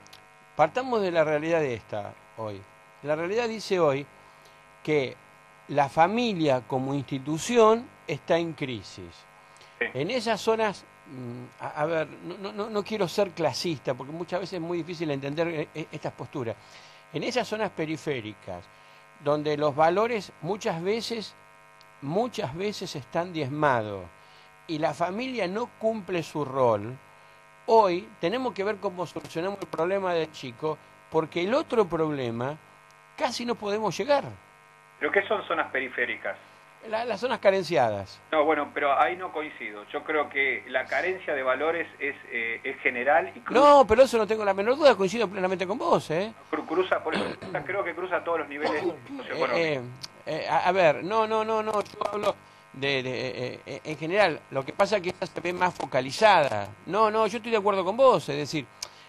Speaker 5: partamos de la realidad de esta hoy. La realidad dice hoy que la familia como institución está en crisis. Sí. En esas zonas, a ver, no quiero ser clasista, porque muchas veces es muy difícil entender estas posturas. En esas zonas periféricas, donde los valores muchas veces están diezmados y la familia no cumple su rol, hoy tenemos que ver cómo solucionamos el problema del chico, porque el otro problema casi no podemos llegar.
Speaker 3: ¿Pero qué son zonas periféricas?
Speaker 5: Las zonas carenciadas.
Speaker 3: No, bueno, pero ahí no coincido. Yo creo que la carencia de valores es general y cruza.
Speaker 5: No, pero eso no tengo la menor duda, coincido plenamente con vos, ¿eh?
Speaker 3: Cruza, por eso creo que cruza todos los niveles socioeconómicos.
Speaker 5: A ver, no, yo hablo en general. Lo que pasa es que esta se ve más focalizada. No, yo estoy de acuerdo con vos, es decir,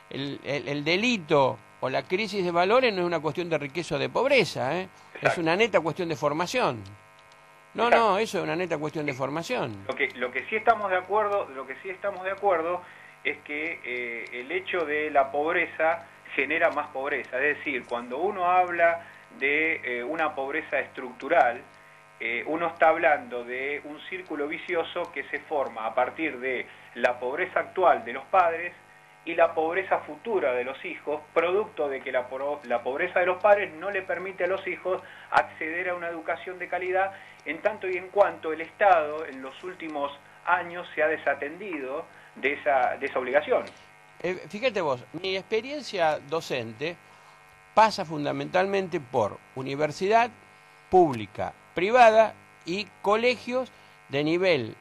Speaker 5: el delito o la crisis de valores no es una cuestión de riqueza o de pobreza, ¿eh? Es una neta cuestión de formación. No, eso es una neta cuestión de formación.
Speaker 3: Lo que sí estamos de acuerdo, es que el hecho de la pobreza genera más pobreza. Es decir, cuando uno habla de una pobreza estructural, uno está hablando de un círculo vicioso que se forma a partir de la pobreza actual de los padres y la pobreza futura de los hijos, producto de que la pobreza de los padres no le permite a los hijos acceder a una educación de calidad, en tanto y en cuanto el Estado en los últimos años se ha desatendido de esa obligación.
Speaker 5: Fíjate vos, mi experiencia docente pasa fundamentalmente por universidad pública, privada y colegios de nivel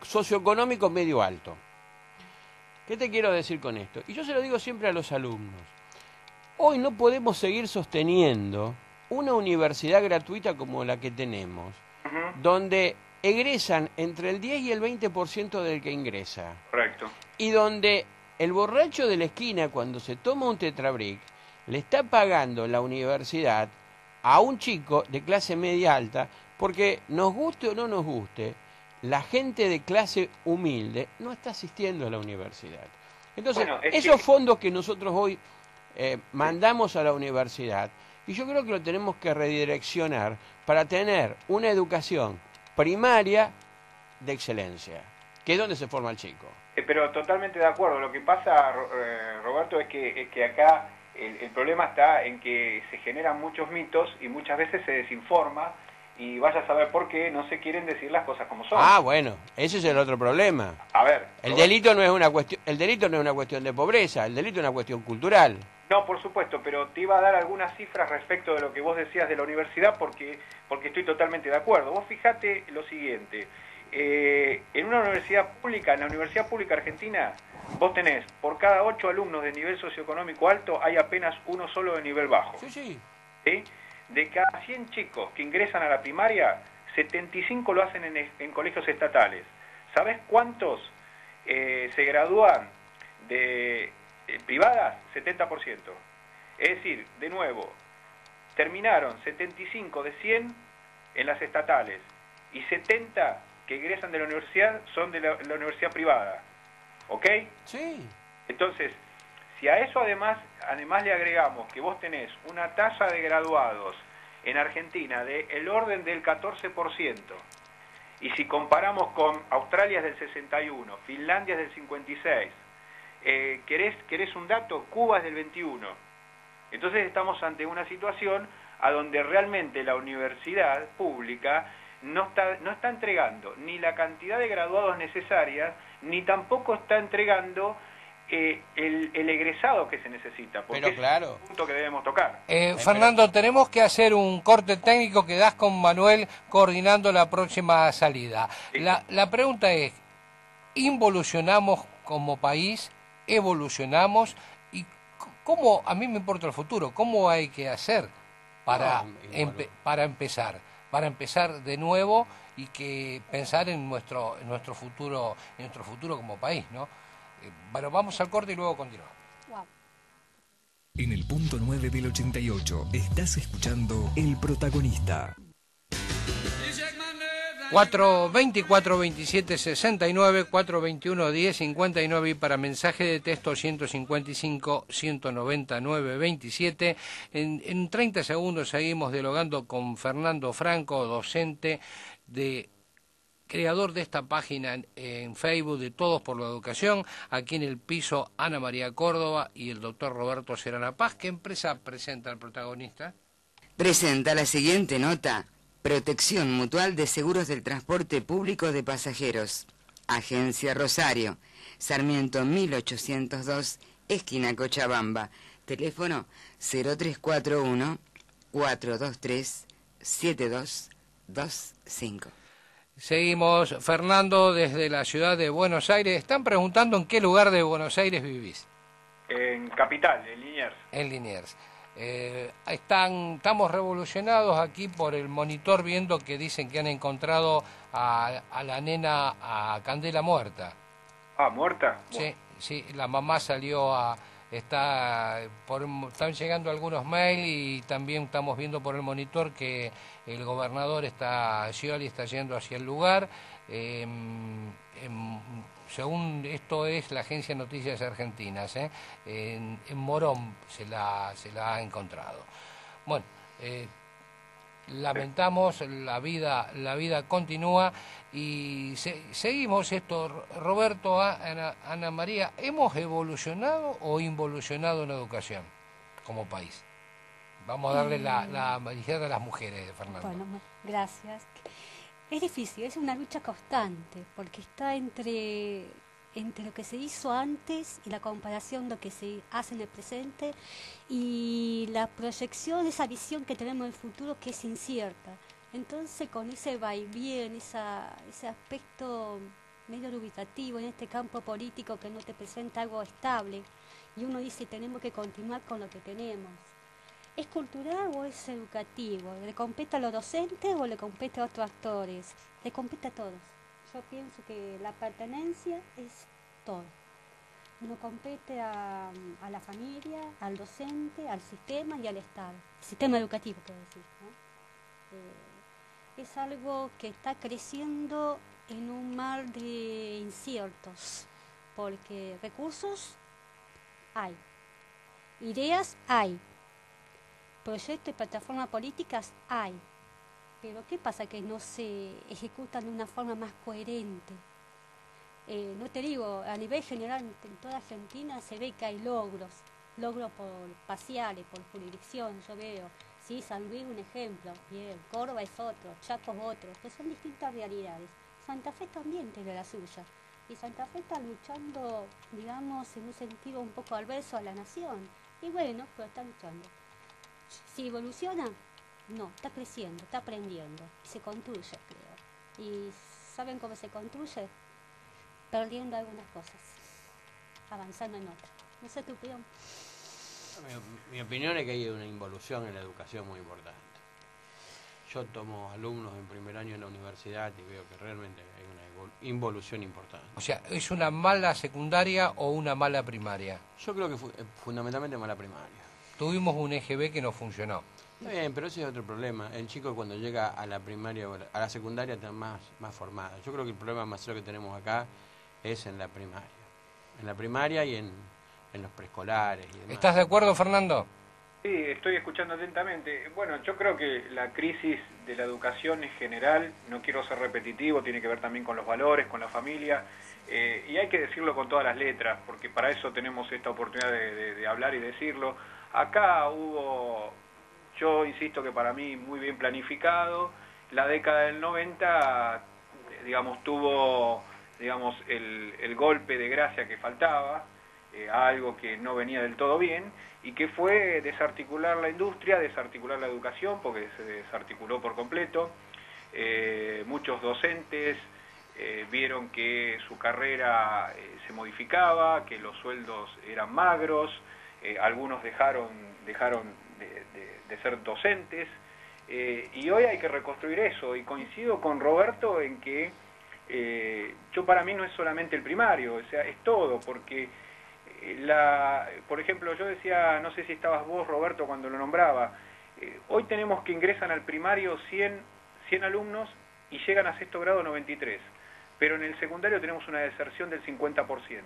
Speaker 5: socioeconómico medio alto. ¿Qué te quiero decir con esto? Y yo se lo digo siempre a los alumnos. Hoy no podemos seguir sosteniendo una universidad gratuita como la que tenemos, donde egresan entre el 10 y el 20% del que ingresa.
Speaker 3: Correcto.
Speaker 5: Y donde el borracho de la esquina, cuando se toma un tetrabric, le está pagando la universidad a un chico de clase media alta, porque nos guste o no nos guste, la gente de clase humilde no está asistiendo a la universidad. Entonces,
Speaker 3: bueno,
Speaker 5: esos fondos que nosotros hoy mandamos a la universidad, y yo creo que lo tenemos que redireccionar para tener una educación primaria de excelencia, que es donde se forma el chico.
Speaker 3: Pero totalmente de acuerdo. Lo que pasa, Roberto, es que acá el problema está en que se generan muchos mitos y muchas veces se desinforma, y vaya a saber por qué no se quieren decir las cosas como son.
Speaker 5: Ah, bueno, ese es el otro problema.
Speaker 3: A ver,
Speaker 5: el delito no es una cuestión de pobreza, el delito es una cuestión cultural.
Speaker 3: No, por supuesto, pero te iba a dar algunas cifras respecto de lo que vos decías de la universidad, porque estoy totalmente de acuerdo. Vos fijate lo siguiente, en una universidad pública, en la Universidad Pública Argentina, vos tenés, por cada 8 alumnos de nivel socioeconómico alto, hay apenas uno solo de nivel bajo.
Speaker 5: Sí.
Speaker 3: ¿Sí? De cada 100 chicos que ingresan a la primaria, 75 lo hacen en colegios estatales. ¿Sabés cuántos se gradúan de privadas? 70%. Es decir, de nuevo, terminaron 75 de 100 en las estatales y 70 que egresan de la universidad son de la universidad privada. ¿Ok?
Speaker 5: Sí.
Speaker 3: Entonces, si a eso además le agregamos que vos tenés una tasa de graduados en Argentina del orden del 14%, y si comparamos con Australia es del 61%, Finlandia es del 56%, ¿querés un dato? Cuba es del 21%. Entonces estamos ante una situación a donde realmente la universidad pública no está entregando ni la cantidad de graduados necesarias, ni tampoco está entregando el egresado que se necesita, porque
Speaker 5: pero claro,
Speaker 3: es un punto que debemos tocar.
Speaker 1: Fernando, tenemos que hacer un corte técnico, que das con Manuel coordinando la próxima salida. La pregunta es, ¿involucionamos como país? ¿Evolucionamos? ¿Y cómo, a mí me importa el futuro, cómo hay que hacer para empezar de nuevo y que pensar en nuestro futuro como país, ¿no? Bueno, vamos al corte y luego continuamos.
Speaker 4: Wow.
Speaker 2: En el punto 9 del 88 estás escuchando El Protagonista.
Speaker 1: 424 27 69 421 10 59 y para mensaje de texto 155 199 27. En 30 segundos seguimos dialogando con Fernando Franco, docente, creador de esta página en Facebook de Todos por la Educación, aquí en el piso Ana María Córdoba y el doctor Roberto Serrana Paz. ¿Qué empresa presenta el Protagonista?
Speaker 6: Presenta la siguiente nota: Protección Mutual de Seguros del Transporte Público de Pasajeros. Agencia Rosario, Sarmiento 1802, esquina Cochabamba. Teléfono 0341 423 7225.
Speaker 1: Seguimos, Fernando, desde la ciudad de Buenos Aires. Están preguntando en qué lugar de Buenos Aires vivís.
Speaker 3: En Capital, en Liniers.
Speaker 1: En Liniers. Estamos revolucionados aquí por el monitor, viendo que dicen que han encontrado a la nena, a Candela, muerta.
Speaker 3: Ah, ¿muerta?
Speaker 1: Sí, la mamá salió están llegando algunos mails y también estamos viendo por el monitor que el gobernador Scioli está yendo hacia el lugar. según esto es la agencia Noticias Argentinas, en Morón se la ha encontrado. Bueno, lamentamos, la vida continúa y seguimos esto. Roberto, Ana María, ¿hemos evolucionado o involucionado en la educación como país? Vamos a darle la izquierda a las mujeres, Fernando.
Speaker 4: Bueno, gracias. Es difícil, es una lucha constante, porque está entre lo que se hizo antes y la comparación de lo que se hace en el presente y la proyección, esa visión que tenemos del futuro que es incierta. Entonces, con ese vaivén, ese aspecto medio dubitativo en este campo político que no te presenta algo estable, y uno dice, tenemos que continuar con lo que tenemos. ¿Es cultural o es educativo? ¿Le compete a los docentes o le compete a otros actores? Le compete a todos. Yo pienso que la pertenencia es todo. Nos compete a la familia, al docente, al sistema y al Estado. Sistema educativo, quiero decir, ¿no? Es algo que está creciendo en un mar de inciertos, porque recursos hay, ideas hay, proyectos y plataformas políticas hay, pero ¿qué pasa? Que no se ejecutan de una forma más coherente. No te digo, a nivel general en toda Argentina se ve que hay logros por parciales, por jurisdicción, yo veo, sí, San Luis un ejemplo, bien, Córdoba es otro, Chaco es otro, pues son distintas realidades. Santa Fe también tiene la suya, y Santa Fe está luchando, digamos, en un sentido un poco adverso a la nación, y bueno, pero está luchando. ¿Si evoluciona? No, está creciendo, está aprendiendo, y se construye, creo. ¿Y saben cómo se construye? Perdiendo algunas cosas, avanzando en otras. No sé tu opinión.
Speaker 5: Mi opinión es que hay una involución en la educación muy importante. Yo tomo alumnos en primer año en la universidad y veo que realmente hay una involución importante.
Speaker 1: O sea, ¿es una mala secundaria o una mala primaria?
Speaker 5: Yo creo que fundamentalmente mala primaria.
Speaker 1: Tuvimos un EGB que no funcionó.
Speaker 5: Está bien, pero ese es otro problema. El chico cuando llega a la primaria o a la secundaria está más formado. Yo creo que el problema más serio que tenemos acá es en la primaria. En la primaria y en los preescolares y demás.
Speaker 1: ¿Estás de acuerdo, Fernando?
Speaker 3: Sí, estoy escuchando atentamente. Bueno, yo creo que la crisis de la educación en general, no quiero ser repetitivo, tiene que ver también con los valores, con la familia, y hay que decirlo con todas las letras, porque para eso tenemos esta oportunidad de hablar y decirlo. Acá hubo, yo insisto que para mí muy bien planificado, la década del 90, digamos, tuvo, digamos, el golpe de gracia que faltaba, algo que no venía del todo bien, y que fue desarticular la industria, desarticular la educación, porque se desarticuló por completo. Muchos docentes vieron que su carrera se modificaba, que los sueldos eran magros, algunos dejaron de ser docentes, y hoy hay que reconstruir eso, y coincido con Roberto en que yo para mí no es solamente el primario, o sea, es todo, porque por ejemplo, yo decía, no sé si estabas vos, Roberto, cuando lo nombraba, hoy tenemos que ingresan al primario 100 alumnos y llegan a sexto grado 93, pero en el secundario tenemos una deserción del 50%.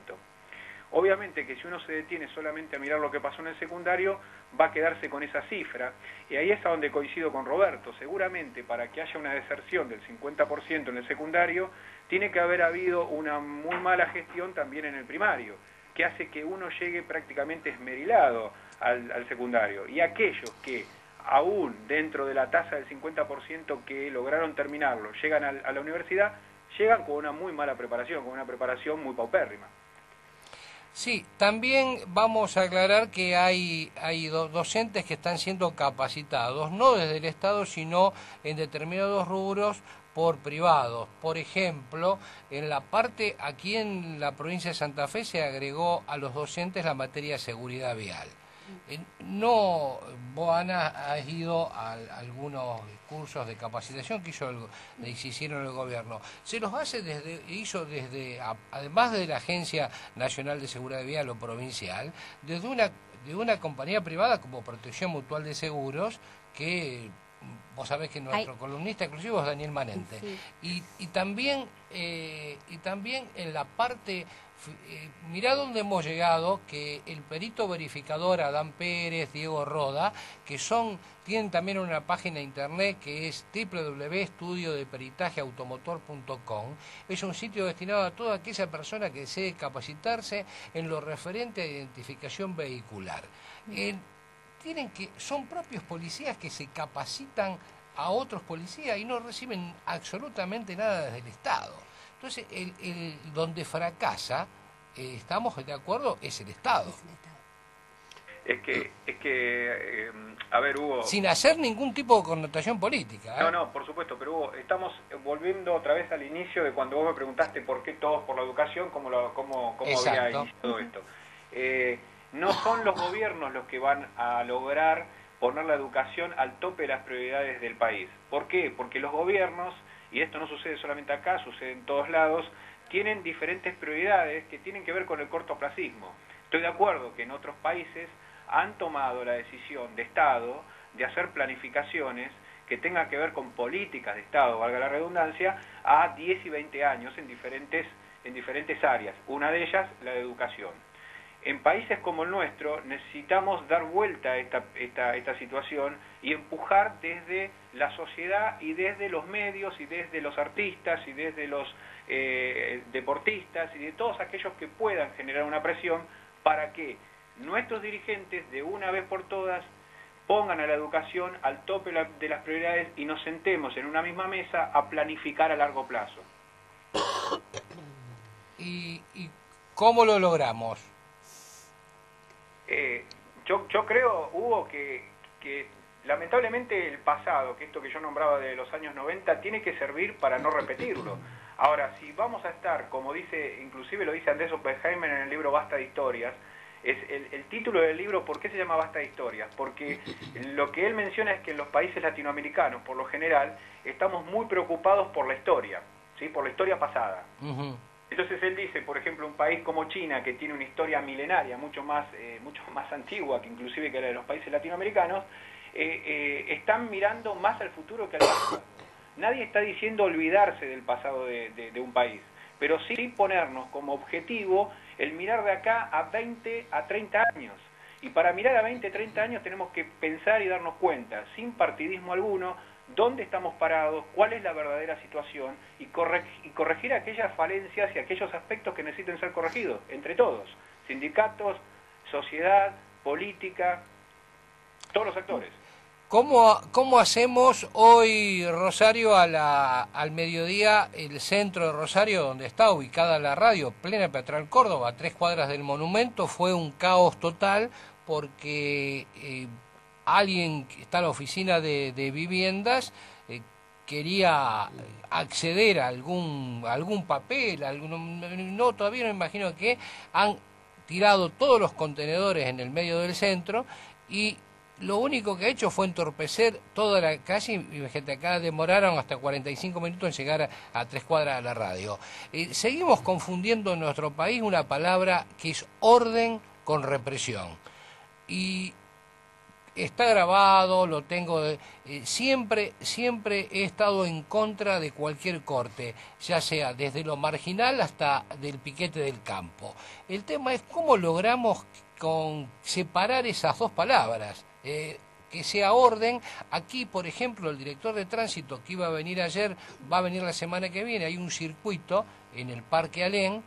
Speaker 3: Obviamente que si uno se detiene solamente a mirar lo que pasó en el secundario, va a quedarse con esa cifra, y ahí es a donde coincido con Roberto. Seguramente para que haya una deserción del 50% en el secundario, tiene que haber habido una muy mala gestión también en el primario, que hace que uno llegue prácticamente esmerilado al secundario. Y aquellos que, aún dentro de la tasa del 50% que lograron terminarlo, llegan a la universidad, llegan con una muy mala preparación, con una preparación muy paupérrima.
Speaker 1: Sí, también vamos a aclarar que hay docentes que están siendo capacitados, no desde el Estado, sino en determinados rubros por privados. Por ejemplo, en la parte, aquí en la provincia de Santa Fe se agregó a los docentes la materia de seguridad vial. No, vos, Ana, has ido a algunos cursos de capacitación que se hicieron el gobierno. Se los hace además de la Agencia Nacional de Seguridad Vial o provincial, desde una compañía privada como Protección Mutual de Seguros, que vos sabés que nuestro columnista exclusivo es Daniel Manente.
Speaker 4: Sí.
Speaker 1: Y también en la parte, mirá dónde hemos llegado, que el perito verificador Adán Pérez, Diego Roda, que tienen también una página internet que es www.estudiodeperitajeautomotor.com. Es un sitio destinado a toda aquella persona que desee capacitarse en lo referente a identificación vehicular. Son propios policías que se capacitan a otros policías y no reciben absolutamente nada desde el Estado. Entonces, donde fracasa, estamos de acuerdo, es el Estado.
Speaker 3: A ver, Hugo...
Speaker 1: Sin hacer ningún tipo de connotación política.
Speaker 3: No, por supuesto, pero Hugo, estamos volviendo otra vez al inicio de cuando vos me preguntaste por qué todos por la educación, cómo había iniciado esto. No son los gobiernos los que van a lograr poner la educación al tope de las prioridades del país. ¿Por qué? Porque los gobiernos, y esto no sucede solamente acá, sucede en todos lados, tienen diferentes prioridades que tienen que ver con el cortoplacismo. Estoy de acuerdo que en otros países han tomado la decisión de Estado de hacer planificaciones que tengan que ver con políticas de Estado, valga la redundancia, a 10 y 20 años en diferentes áreas. Una de ellas, la de educación. En países como el nuestro necesitamos dar vuelta a esta situación y empujar desde la sociedad y desde los medios y desde los artistas y desde los deportistas y de todos aquellos que puedan generar una presión para que nuestros dirigentes de una vez por todas pongan a la educación al tope de las prioridades y nos sentemos en una misma mesa a planificar a largo plazo.
Speaker 1: ¿Y cómo lo logramos?
Speaker 3: Yo creo, Hugo, que lamentablemente el pasado, que esto que yo nombraba de los años 90, tiene que servir para no repetirlo. Ahora, si vamos a estar, como dice, inclusive lo dice Andrés Oppenheimer en el libro Basta de Historias, es el título del libro, ¿por qué se llama Basta de Historias? Porque lo que él menciona es que en los países latinoamericanos, por lo general, estamos muy preocupados por la historia, ¿sí? Por la historia pasada. Entonces él dice, por ejemplo, un país como China, que tiene una historia milenaria, mucho más antigua que inclusive que la de los países latinoamericanos, están mirando más al futuro que al pasado. Nadie está diciendo olvidarse del pasado de un país, pero sí ponernos como objetivo el mirar de acá a 20, a 30 años. Y para mirar a 20, 30 años tenemos que pensar y darnos cuenta, sin partidismo alguno, dónde estamos parados, cuál es la verdadera situación y corregir aquellas falencias y aquellos aspectos que necesiten ser corregidos, entre todos, sindicatos, sociedad, política, todos los actores.
Speaker 1: ¿Cómo hacemos hoy, Rosario, al mediodía, el centro de Rosario, donde está ubicada la radio, plena Peatonal Córdoba, a 3 cuadras del monumento? Fue un caos total porque alguien que está en la oficina de viviendas quería acceder a algún papel, todavía no me imagino qué, han tirado todos los contenedores en el medio del centro y lo único que ha hecho fue entorpecer toda la calle, y gente acá demoraron hasta 45 minutos en llegar a 3 cuadras de la radio. Seguimos confundiendo en nuestro país una palabra que es orden con represión. Y está grabado, lo tengo, siempre he estado en contra de cualquier corte, ya sea desde lo marginal hasta del piquete del campo. El tema es cómo logramos separar esas dos palabras. Que sea orden. Aquí, por ejemplo, el director de tránsito que iba a venir ayer, va a venir la semana que viene. Hay un circuito en el Parque Alén,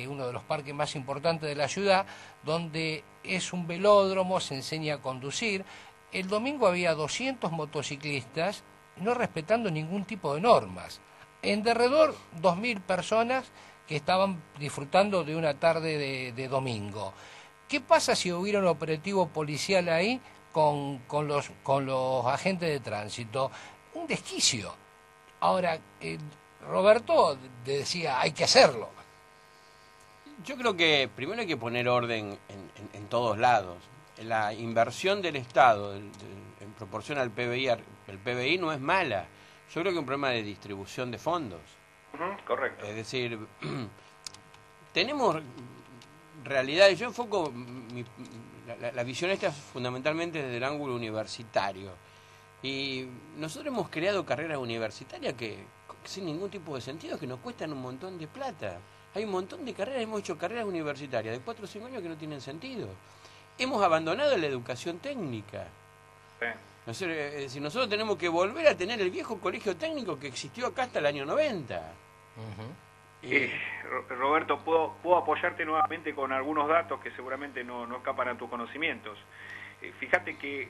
Speaker 1: uno de los parques más importantes de la ciudad, donde es un velódromo, se enseña a conducir. El domingo había 200 motociclistas no respetando ningún tipo de normas. En derredor, 2.000 personas que estaban disfrutando de una tarde de domingo. ¿Qué pasa si hubiera un operativo policial ahí con los agentes de tránsito? Un desquicio. Ahora, Roberto decía, hay que hacerlo.
Speaker 5: Yo creo que primero hay que poner orden en todos lados. La inversión del Estado en proporción al PBI, el PBI no es mala. Yo creo que es un problema de distribución de fondos.
Speaker 3: Correcto.
Speaker 5: Es decir, tenemos realidades. Yo enfoco la visión esta fundamentalmente desde el ángulo universitario. Y nosotros hemos creado carreras universitarias que sin ningún tipo de sentido, que nos cuestan un montón de plata. Hay un montón de carreras, hemos hecho carreras universitarias de 4 o 5 años que no tienen sentido. Hemos abandonado la educación técnica.
Speaker 3: Sí.
Speaker 5: Es decir, nosotros tenemos que volver a tener el viejo colegio técnico que existió acá hasta el año 90.
Speaker 3: Roberto, puedo apoyarte nuevamente con algunos datos que seguramente no escapan a tus conocimientos. Fíjate que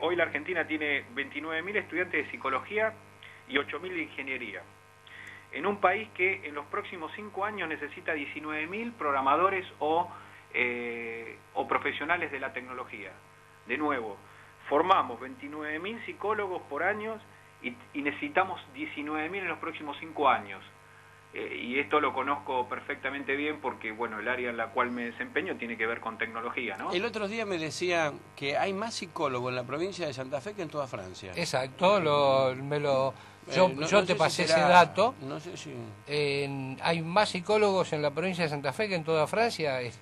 Speaker 3: hoy la Argentina tiene 29.000 estudiantes de psicología y 8.000 de ingeniería. En un país que en los próximos 5 años necesita 19.000 programadores o profesionales de la tecnología. De nuevo, formamos 29.000 psicólogos por año y necesitamos 19.000 en los próximos 5 años. Y esto lo conozco perfectamente bien porque, bueno, el área en la cual me desempeño tiene que ver con tecnología, ¿no?
Speaker 5: El otro día me decía que hay más psicólogos en la provincia de Santa Fe que en toda Francia.
Speaker 1: Exacto, yo te pasé ese dato.
Speaker 5: No sé si...
Speaker 1: Hay más psicólogos en la provincia de Santa Fe que en toda Francia.
Speaker 5: Hay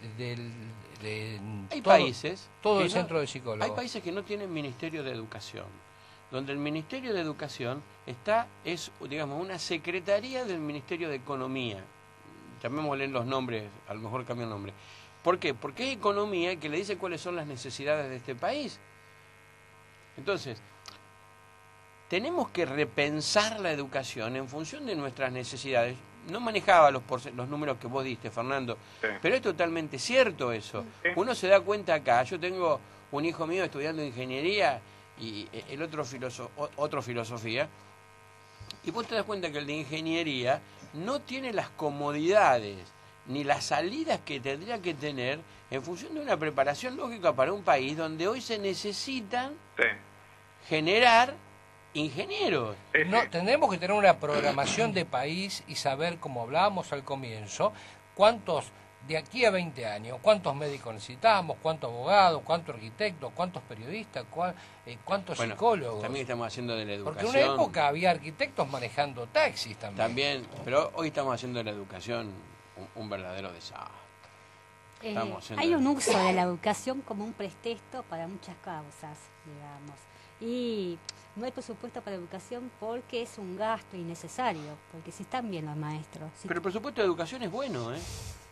Speaker 5: países...
Speaker 1: Todo el centro de psicólogos.
Speaker 5: Hay países que no tienen Ministerio de Educación, donde el Ministerio de Educación es, digamos, una secretaría del Ministerio de Economía. Llamémosle los nombres, a lo mejor cambia el nombre. ¿Por qué? Porque es economía que le dice cuáles son las necesidades de este país. Entonces, tenemos que repensar la educación en función de nuestras necesidades. No manejaba los números que vos diste, Fernando,
Speaker 3: sí,
Speaker 5: pero es totalmente cierto eso.
Speaker 3: Sí.
Speaker 5: Uno se da cuenta acá, yo tengo un hijo mío estudiando ingeniería y el otro filosofía, y vos te das cuenta que el de ingeniería no tiene las comodidades ni las salidas que tendría que tener en función de una preparación lógica para un país donde hoy se necesitan
Speaker 3: Sí.
Speaker 5: generar ingenieros.
Speaker 1: No, tendremos que tener una programación de país y saber, como hablábamos al comienzo, cuántos, de aquí a 20 años, cuántos médicos necesitamos, cuántos abogados, cuántos arquitectos, cuántos periodistas, cuántos psicólogos.
Speaker 5: También estamos haciendo de la educación.
Speaker 1: Porque en una época había arquitectos manejando taxis también.
Speaker 5: Pero hoy estamos haciendo de la educación un verdadero desastre.
Speaker 4: Hay un uso de la educación como un pretexto para muchas causas, digamos. Y no hay presupuesto para educación porque es un gasto innecesario, porque si están bien los maestros.
Speaker 5: Pero el presupuesto de educación es bueno, ¿eh?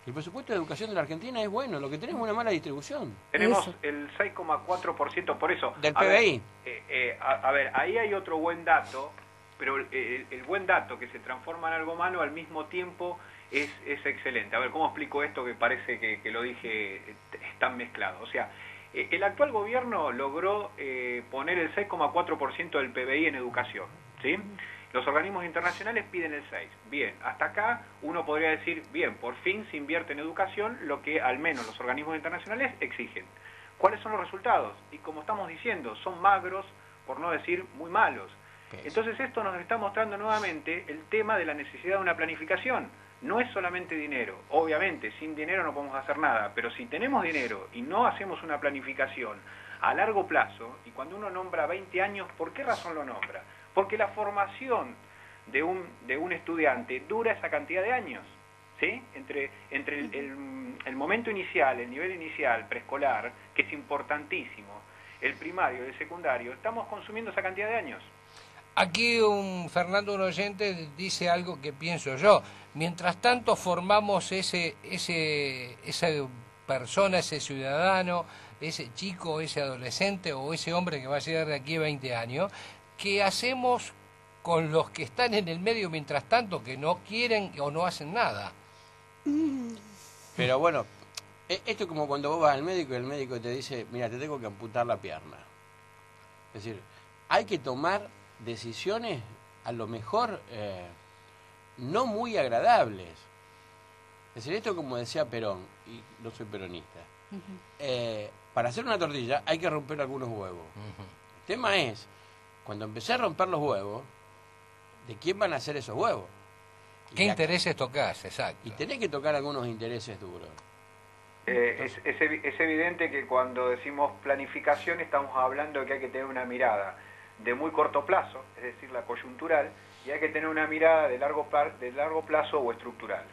Speaker 5: El presupuesto de educación de la Argentina es bueno, lo que tenemos es una mala distribución.
Speaker 3: Tenemos el 6,4%, por eso.
Speaker 5: Del PBI.
Speaker 3: A ver, ahí hay otro buen dato, pero el buen dato que se transforma en algo malo al mismo tiempo es excelente. A ver, ¿cómo explico esto que parece que lo dije tan mezclado? O sea, el actual gobierno logró poner el 6,4% del PBI en educación, ¿sí? Los organismos internacionales piden el 6. Bien, hasta acá uno podría decir, bien, por fin se invierte en educación lo que al menos los organismos internacionales exigen. ¿Cuáles son los resultados? Y como estamos diciendo, son magros, por no decir muy malos. Entonces esto nos está mostrando nuevamente el tema de la necesidad de una planificación. No es solamente dinero. Obviamente, sin dinero no podemos hacer nada, pero si tenemos dinero y no hacemos una planificación a largo plazo, y cuando uno nombra 20 años, ¿por qué razón lo nombra? Porque la formación de un estudiante dura esa cantidad de años, ¿sí? Entre el momento inicial, el nivel inicial, preescolar, que es importantísimo, el primario y el secundario, estamos consumiendo esa cantidad de años.
Speaker 1: Aquí Fernando, un oyente, dice algo que pienso yo. Mientras tanto formamos esa persona, ese ciudadano, ese chico, ese adolescente o ese hombre que va a llegar de aquí a 20 años, ¿qué hacemos con los que están en el medio mientras tanto, que no quieren o no hacen nada?
Speaker 5: Pero bueno, esto es como cuando vos vas al médico y el médico te dice, mira, te tengo que amputar la pierna. Es decir, hay que tomar decisiones a lo mejor no muy agradables. Es decir, esto como decía Perón, y no soy peronista, para hacer una tortilla hay que romper algunos huevos. El tema es, cuando empecé a romper los huevos, ¿de quién van a ser esos huevos?
Speaker 1: ¿Qué intereses tocás? Exacto.
Speaker 5: Y tenés que tocar algunos intereses duros.
Speaker 3: Es evidente que cuando decimos planificación estamos hablando de que hay que tener una mirada de muy corto plazo, es decir, la coyuntural, y hay que tener una mirada de largo plazo o estructural.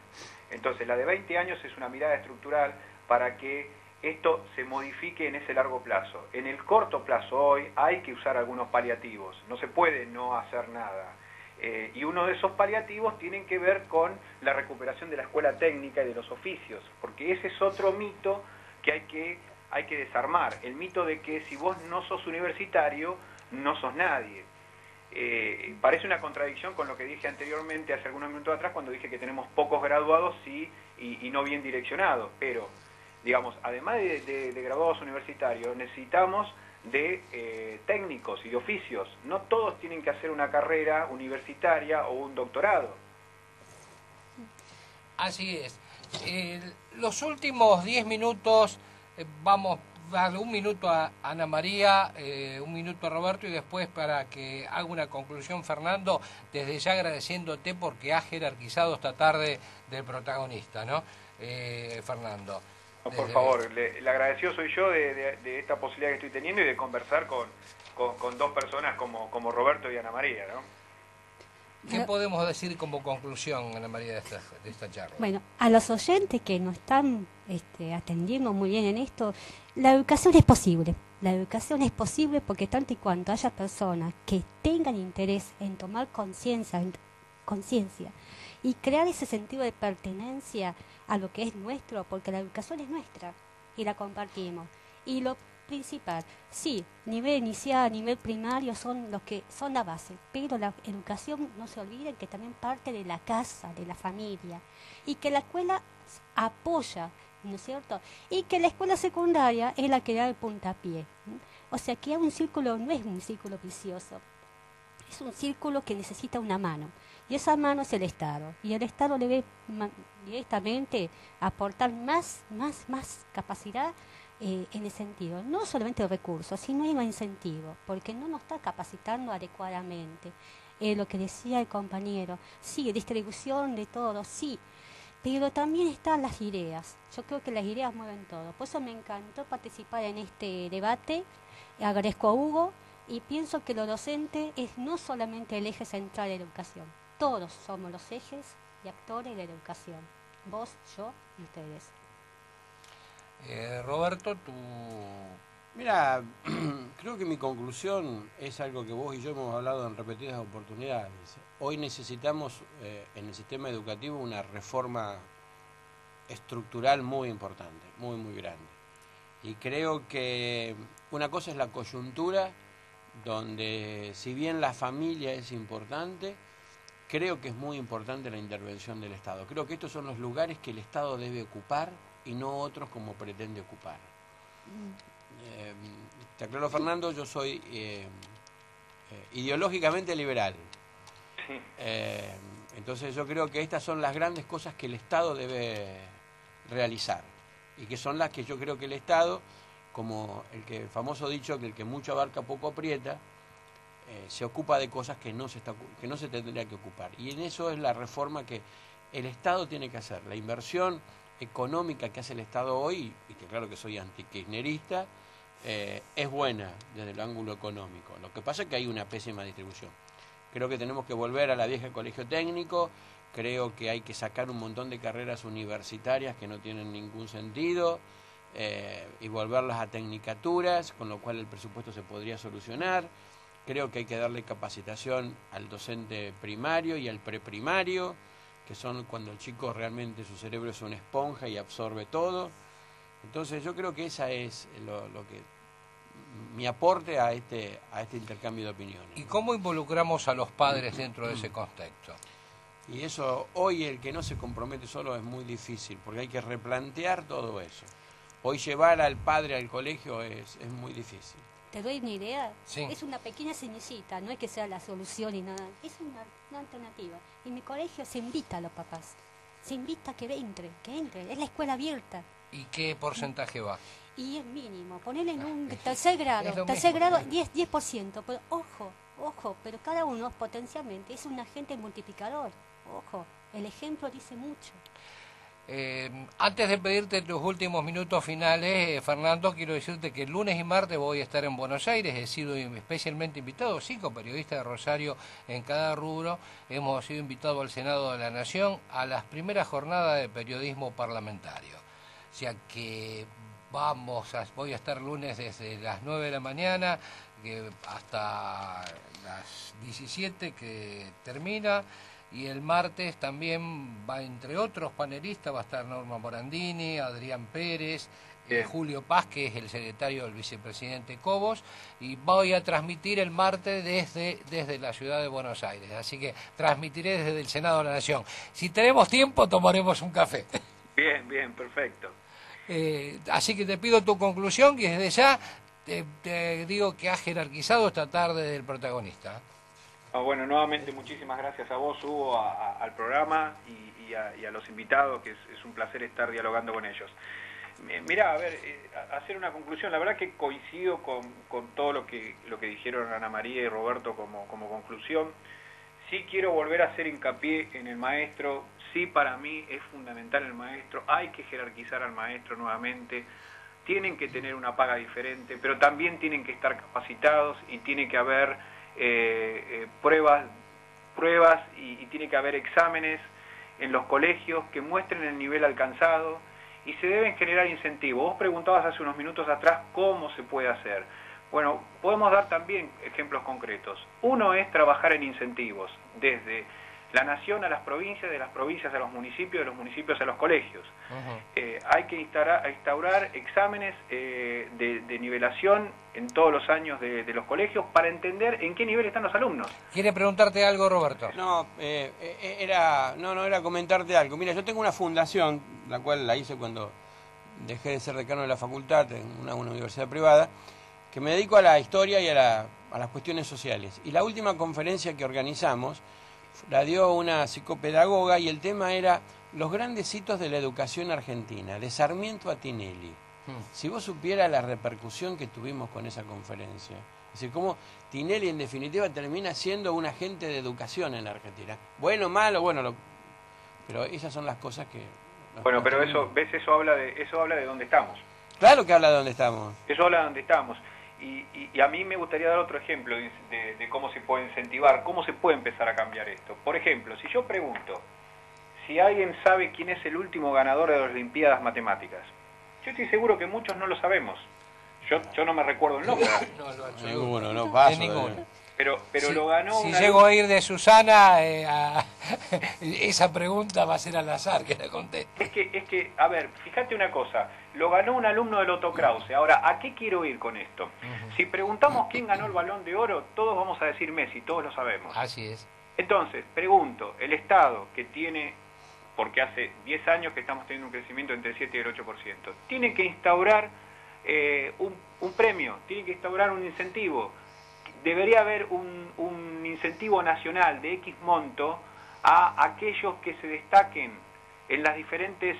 Speaker 3: Entonces, la de 20 años es una mirada estructural para que esto se modifique en ese largo plazo. En el corto plazo hoy hay que usar algunos paliativos, no se puede no hacer nada. Y uno de esos paliativos tienen que ver con la recuperación de la escuela técnica y de los oficios, porque ese es otro mito que hay que desarmar, el mito de que si vos no sos universitario, no sos nadie. Parece una contradicción con lo que dije anteriormente, hace algunos minutos atrás, cuando dije que tenemos pocos graduados y no bien direccionados, pero, digamos, además de graduados universitarios, necesitamos de técnicos y de oficios. No todos tienen que hacer una carrera universitaria o un doctorado.
Speaker 1: Así es. Los últimos 10 minutos, vamos a darle un minuto a Ana María, un minuto a Roberto y después para que haga una conclusión Fernando, desde ya agradeciéndote porque has jerarquizado esta tarde del protagonista, ¿no? Fernando.
Speaker 3: No, por favor, el agradecido soy yo de esta posibilidad que estoy teniendo y de conversar con dos personas como Roberto y Ana María, ¿no?
Speaker 1: ¿Qué podemos decir como conclusión, Ana María, de esta charla?
Speaker 4: Bueno, a los oyentes que nos están atendiendo muy bien en esto, la educación es posible. La educación es posible porque tanto y cuanto haya personas que tengan interés en tomar conciencia y crear ese sentido de pertenencia a lo que es nuestro, porque la educación es nuestra y la compartimos. Y lo principal, sí, nivel inicial, nivel primario son los que son la base, pero la educación, no se olviden que también parte de la casa, de la familia, y que la escuela apoya, ¿no es cierto? Y que la escuela secundaria es la que da el puntapié. O sea que un círculo no es un círculo vicioso, es un círculo que necesita una mano. Y esa mano es el Estado. Y el Estado le debe directamente aportar más capacidad en el sentido, no solamente de recursos, sino en incentivo, porque no nos está capacitando adecuadamente. Lo que decía el compañero, sí, distribución de todo, sí, pero también están las ideas. Yo creo que las ideas mueven todo. Por eso me encantó participar en este debate. Agradezco a Hugo y pienso que lo docente es no solamente el eje central de la educación. Todos somos los ejes y actores de la educación. Vos, yo y ustedes.
Speaker 1: Roberto, tú...
Speaker 5: Mira, creo que mi conclusión es algo que vos y yo hemos hablado en repetidas oportunidades. Hoy necesitamos en el sistema educativo una reforma estructural muy importante, muy grande. Y creo que una cosa es la coyuntura, donde si bien la familia es importante, creo que es muy importante la intervención del Estado. Creo que estos son los lugares que el Estado debe ocupar y no otros como pretende ocupar. Te aclaro, Fernando, yo soy ideológicamente liberal. Entonces yo creo que estas son las grandes cosas que el Estado debe realizar y que son las que yo creo que el Estado, como el famoso dicho que el que mucho abarca poco aprieta, se ocupa de cosas que no se tendría que ocupar. Y en eso es la reforma que el Estado tiene que hacer. La inversión económica que hace el Estado hoy, y que claro que soy antikirchnerista, es buena desde el ángulo económico. Lo que pasa es que hay una pésima distribución. Creo que tenemos que volver a la vieja colegio técnico, creo que hay que sacar un montón de carreras universitarias que no tienen ningún sentido y volverlas a tecnicaturas, con lo cual el presupuesto se podría solucionar. Creo que hay que darle capacitación al docente primario y al preprimario, que son cuando el chico realmente su cerebro es una esponja y absorbe todo. Entonces yo creo que esa es lo que mi aporte a este intercambio de opiniones.
Speaker 1: ¿Y cómo involucramos a los padres dentro de ese contexto?
Speaker 5: Y eso, hoy el que no se compromete solo es muy difícil, porque hay que replantear todo eso. Hoy llevar al padre al colegio es muy difícil.
Speaker 4: ¿Te doy una idea?
Speaker 1: Sí.
Speaker 4: Es una pequeña semillita, no es que sea la solución ni nada, es una alternativa. En mi colegio se invita a los papás, se invita a que entren, es la escuela abierta.
Speaker 1: ¿Y qué porcentaje va?
Speaker 4: Y es mínimo, ponerle en un tercer grado, 10%, pero ojo, pero cada uno potencialmente es un agente multiplicador, ojo, el ejemplo dice mucho.
Speaker 1: Antes de pedirte tus últimos minutos finales, Fernando, quiero decirte que el lunes y martes voy a estar en Buenos Aires, he sido especialmente invitado, 5 periodistas de Rosario en cada rubro, hemos sido invitados al Senado de la Nación a las primeras jornadas de periodismo parlamentario. O sea que voy a estar lunes desde las 9 de la mañana hasta las 17 que termina, y el martes también va, entre otros panelistas, va a estar Norma Morandini, Adrián Pérez, Julio Paz, que es el secretario del vicepresidente Cobos, y voy a transmitir el martes desde la ciudad de Buenos Aires, así que transmitiré desde el Senado de la Nación. Si tenemos tiempo, tomaremos un café.
Speaker 3: Bien, perfecto.
Speaker 1: Así que te pido tu conclusión, y desde ya te digo que has jerarquizado esta tarde del protagonista.
Speaker 3: Bueno, nuevamente muchísimas gracias a vos, Hugo, al programa y a los invitados, que es un placer estar dialogando con ellos. Mirá, a ver, hacer una conclusión. La verdad que coincido con todo lo que dijeron Ana María y Roberto como conclusión. Sí quiero volver a hacer hincapié en el maestro. Sí, para mí es fundamental el maestro. Hay que jerarquizar al maestro nuevamente. Tienen que tener una paga diferente, pero también tienen que estar capacitados, y tiene que haber pruebas y tiene que haber exámenes en los colegios que muestren el nivel alcanzado, y se deben generar incentivos. Vos preguntabas hace unos minutos atrás cómo se puede hacer. Bueno, podemos dar también ejemplos concretos. Uno es trabajar en incentivos, desde la nación a las provincias, de las provincias a los municipios, de los municipios a los colegios. Hay que instaurar exámenes de nivelación en todos los años de los colegios para entender en qué nivel están los alumnos.
Speaker 1: ¿Quiere preguntarte algo, Roberto?
Speaker 5: No, era comentarte algo. Mira, yo tengo una fundación, la cual la hice cuando dejé de ser decano de la facultad en una universidad privada, que me dedico a la historia y a las cuestiones sociales. Y la última conferencia que organizamos la dio una psicopedagoga, y el tema era los grandes hitos de la educación argentina, de Sarmiento a Tinelli. Si vos supieras la repercusión que tuvimos con esa conferencia, es decir, cómo Tinelli en definitiva termina siendo un agente de educación en la Argentina. Bueno, malo, pero esas son las cosas que...
Speaker 3: Bueno, pero eso habla de dónde estamos.
Speaker 5: Claro que habla de dónde estamos.
Speaker 3: Eso habla de dónde estamos. Y a mí me gustaría dar otro ejemplo de cómo se puede incentivar, cómo se puede empezar a cambiar esto. Por ejemplo, si yo pregunto si alguien sabe quién es el último ganador de las Olimpiadas Matemáticas, yo estoy seguro que muchos no lo sabemos. Yo no me recuerdo el nombre.
Speaker 5: Ninguno, no paso.
Speaker 1: Ninguno.
Speaker 3: Pero lo ganó...
Speaker 1: Si llego a ir de Susana, esa pregunta va a ser al azar que la conteste.
Speaker 3: Es que, a ver, fíjate una cosa, lo ganó un alumno del Otto Krause. Ahora, ¿a qué quiero ir con esto? Si preguntamos quién ganó el Balón de Oro, todos vamos a decir Messi, todos lo sabemos.
Speaker 1: Así es.
Speaker 3: Entonces, pregunto, el Estado que tiene, porque hace 10 años que estamos teniendo un crecimiento entre el 7 y el 8%, tiene que instaurar un premio, tiene que instaurar un incentivo. Debería haber un incentivo nacional de X monto a aquellos que se destaquen en las diferentes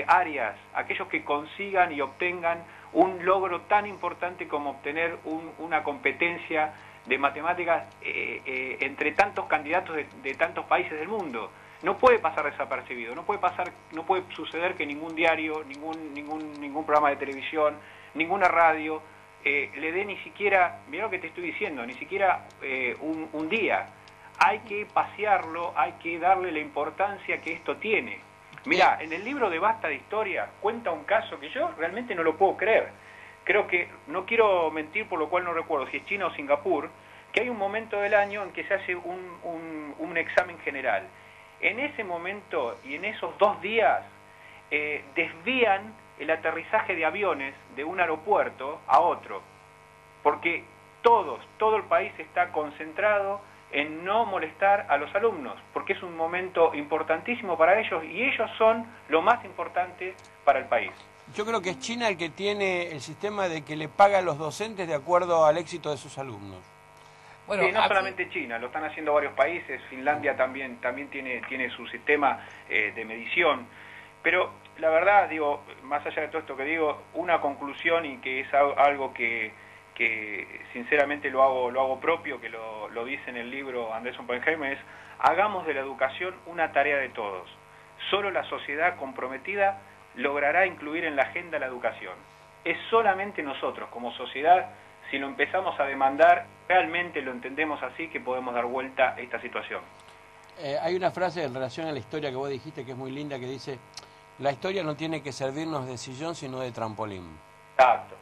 Speaker 3: áreas, aquellos que consigan y obtengan un logro tan importante como obtener una competencia de matemáticas entre tantos candidatos de tantos países del mundo. No puede pasar desapercibido, no puede suceder que ningún diario, ningún programa de televisión, ninguna radio le dé ni siquiera, mira lo que te estoy diciendo, ni siquiera un día. Hay que pasearlo, hay que darle la importancia que esto tiene. Mirá, en el libro de Basta de Historia cuenta un caso que yo realmente no lo puedo creer. Creo que, no quiero mentir, por lo cual no recuerdo si es China o Singapur, que hay un momento del año en que se hace un examen general. En ese momento y en esos 2 días desvían el aterrizaje de aviones de un aeropuerto a otro, porque todo el país está concentrado en no molestar a los alumnos, porque es un momento importantísimo para ellos y ellos son lo más importante para el país.
Speaker 5: Yo creo que es China el que tiene el sistema de que le paga a los docentes de acuerdo al éxito de sus alumnos.
Speaker 3: Bueno, sí, no solamente China, lo están haciendo varios países. Finlandia también tiene su sistema de medición. Pero la verdad, digo, más allá de todo esto que digo, una conclusión, y que es algo que sinceramente lo hago propio, que lo dice en el libro Andrés Oppenheimer, es: hagamos de la educación una tarea de todos. Solo la sociedad comprometida logrará incluir en la agenda la educación. Es solamente nosotros como sociedad, si lo empezamos a demandar, realmente lo entendemos así, que podemos dar vuelta a esta situación.
Speaker 5: Hay una frase en relación a la historia que vos dijiste que es muy linda, que dice: la historia no tiene que servirnos de sillón, sino de trampolín.
Speaker 3: Exacto,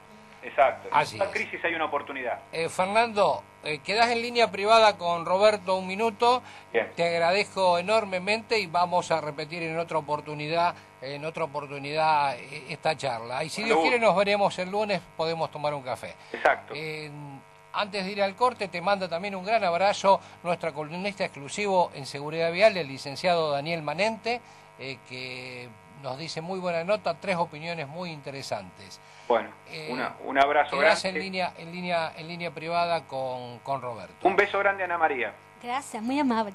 Speaker 3: exacto.
Speaker 1: Así
Speaker 3: En toda
Speaker 1: es.
Speaker 3: crisis hay una oportunidad.
Speaker 1: Fernando, quedás en línea privada con Roberto un minuto.
Speaker 3: Bien.
Speaker 1: Te agradezco enormemente y vamos a repetir en otra oportunidad esta charla. Y si Dios quiere nos veremos el lunes, podemos tomar un café.
Speaker 3: Exacto.
Speaker 1: Antes de ir al corte, te manda también un gran abrazo nuestra columnista exclusivo en seguridad vial, el licenciado Daniel Manente, que nos dice muy buena nota, 3 opiniones muy interesantes.
Speaker 3: Bueno, un abrazo
Speaker 1: Quedás
Speaker 3: grande.
Speaker 1: en línea privada con Roberto.
Speaker 3: Un beso grande, Ana María.
Speaker 4: Gracias, muy amable.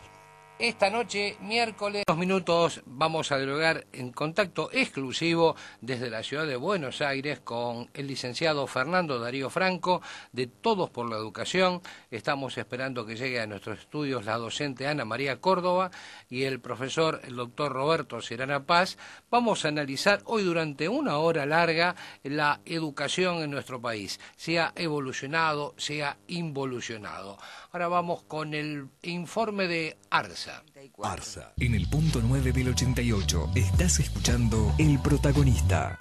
Speaker 1: Esta noche, miércoles, unos minutos, vamos a dialogar en contacto exclusivo desde la ciudad de Buenos Aires con el licenciado Fernando Darío Franco, de Todos por la Educación. Estamos esperando que llegue a nuestros estudios la docente Ana María Córdoba y el profesor, el doctor Roberto Serrana Paz. Vamos a analizar hoy durante una hora larga la educación en nuestro país, sea evolucionado, sea involucionado. Ahora vamos con el informe de ARSA.
Speaker 2: ARSA. En el punto 9 del 88 estás escuchando El Protagonista.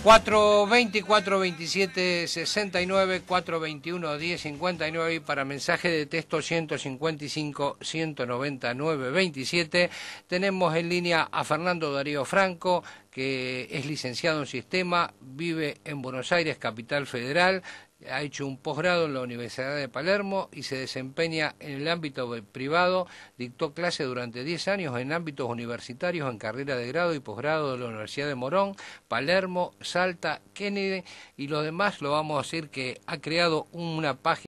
Speaker 1: 424-27-69, 421-1059 y para mensaje de texto 155-199-27. Tenemos en línea a Fernando Darío Franco, que es licenciado en Sistema, vive en Buenos Aires, Capital Federal. Ha hecho un posgrado en la Universidad de Palermo y se desempeña en el ámbito privado. Dictó clase durante 10 años en ámbitos universitarios en carrera de grado y posgrado de la Universidad de Morón, Palermo, Salta, Kennedy y lo demás lo vamos a decir que ha creado una página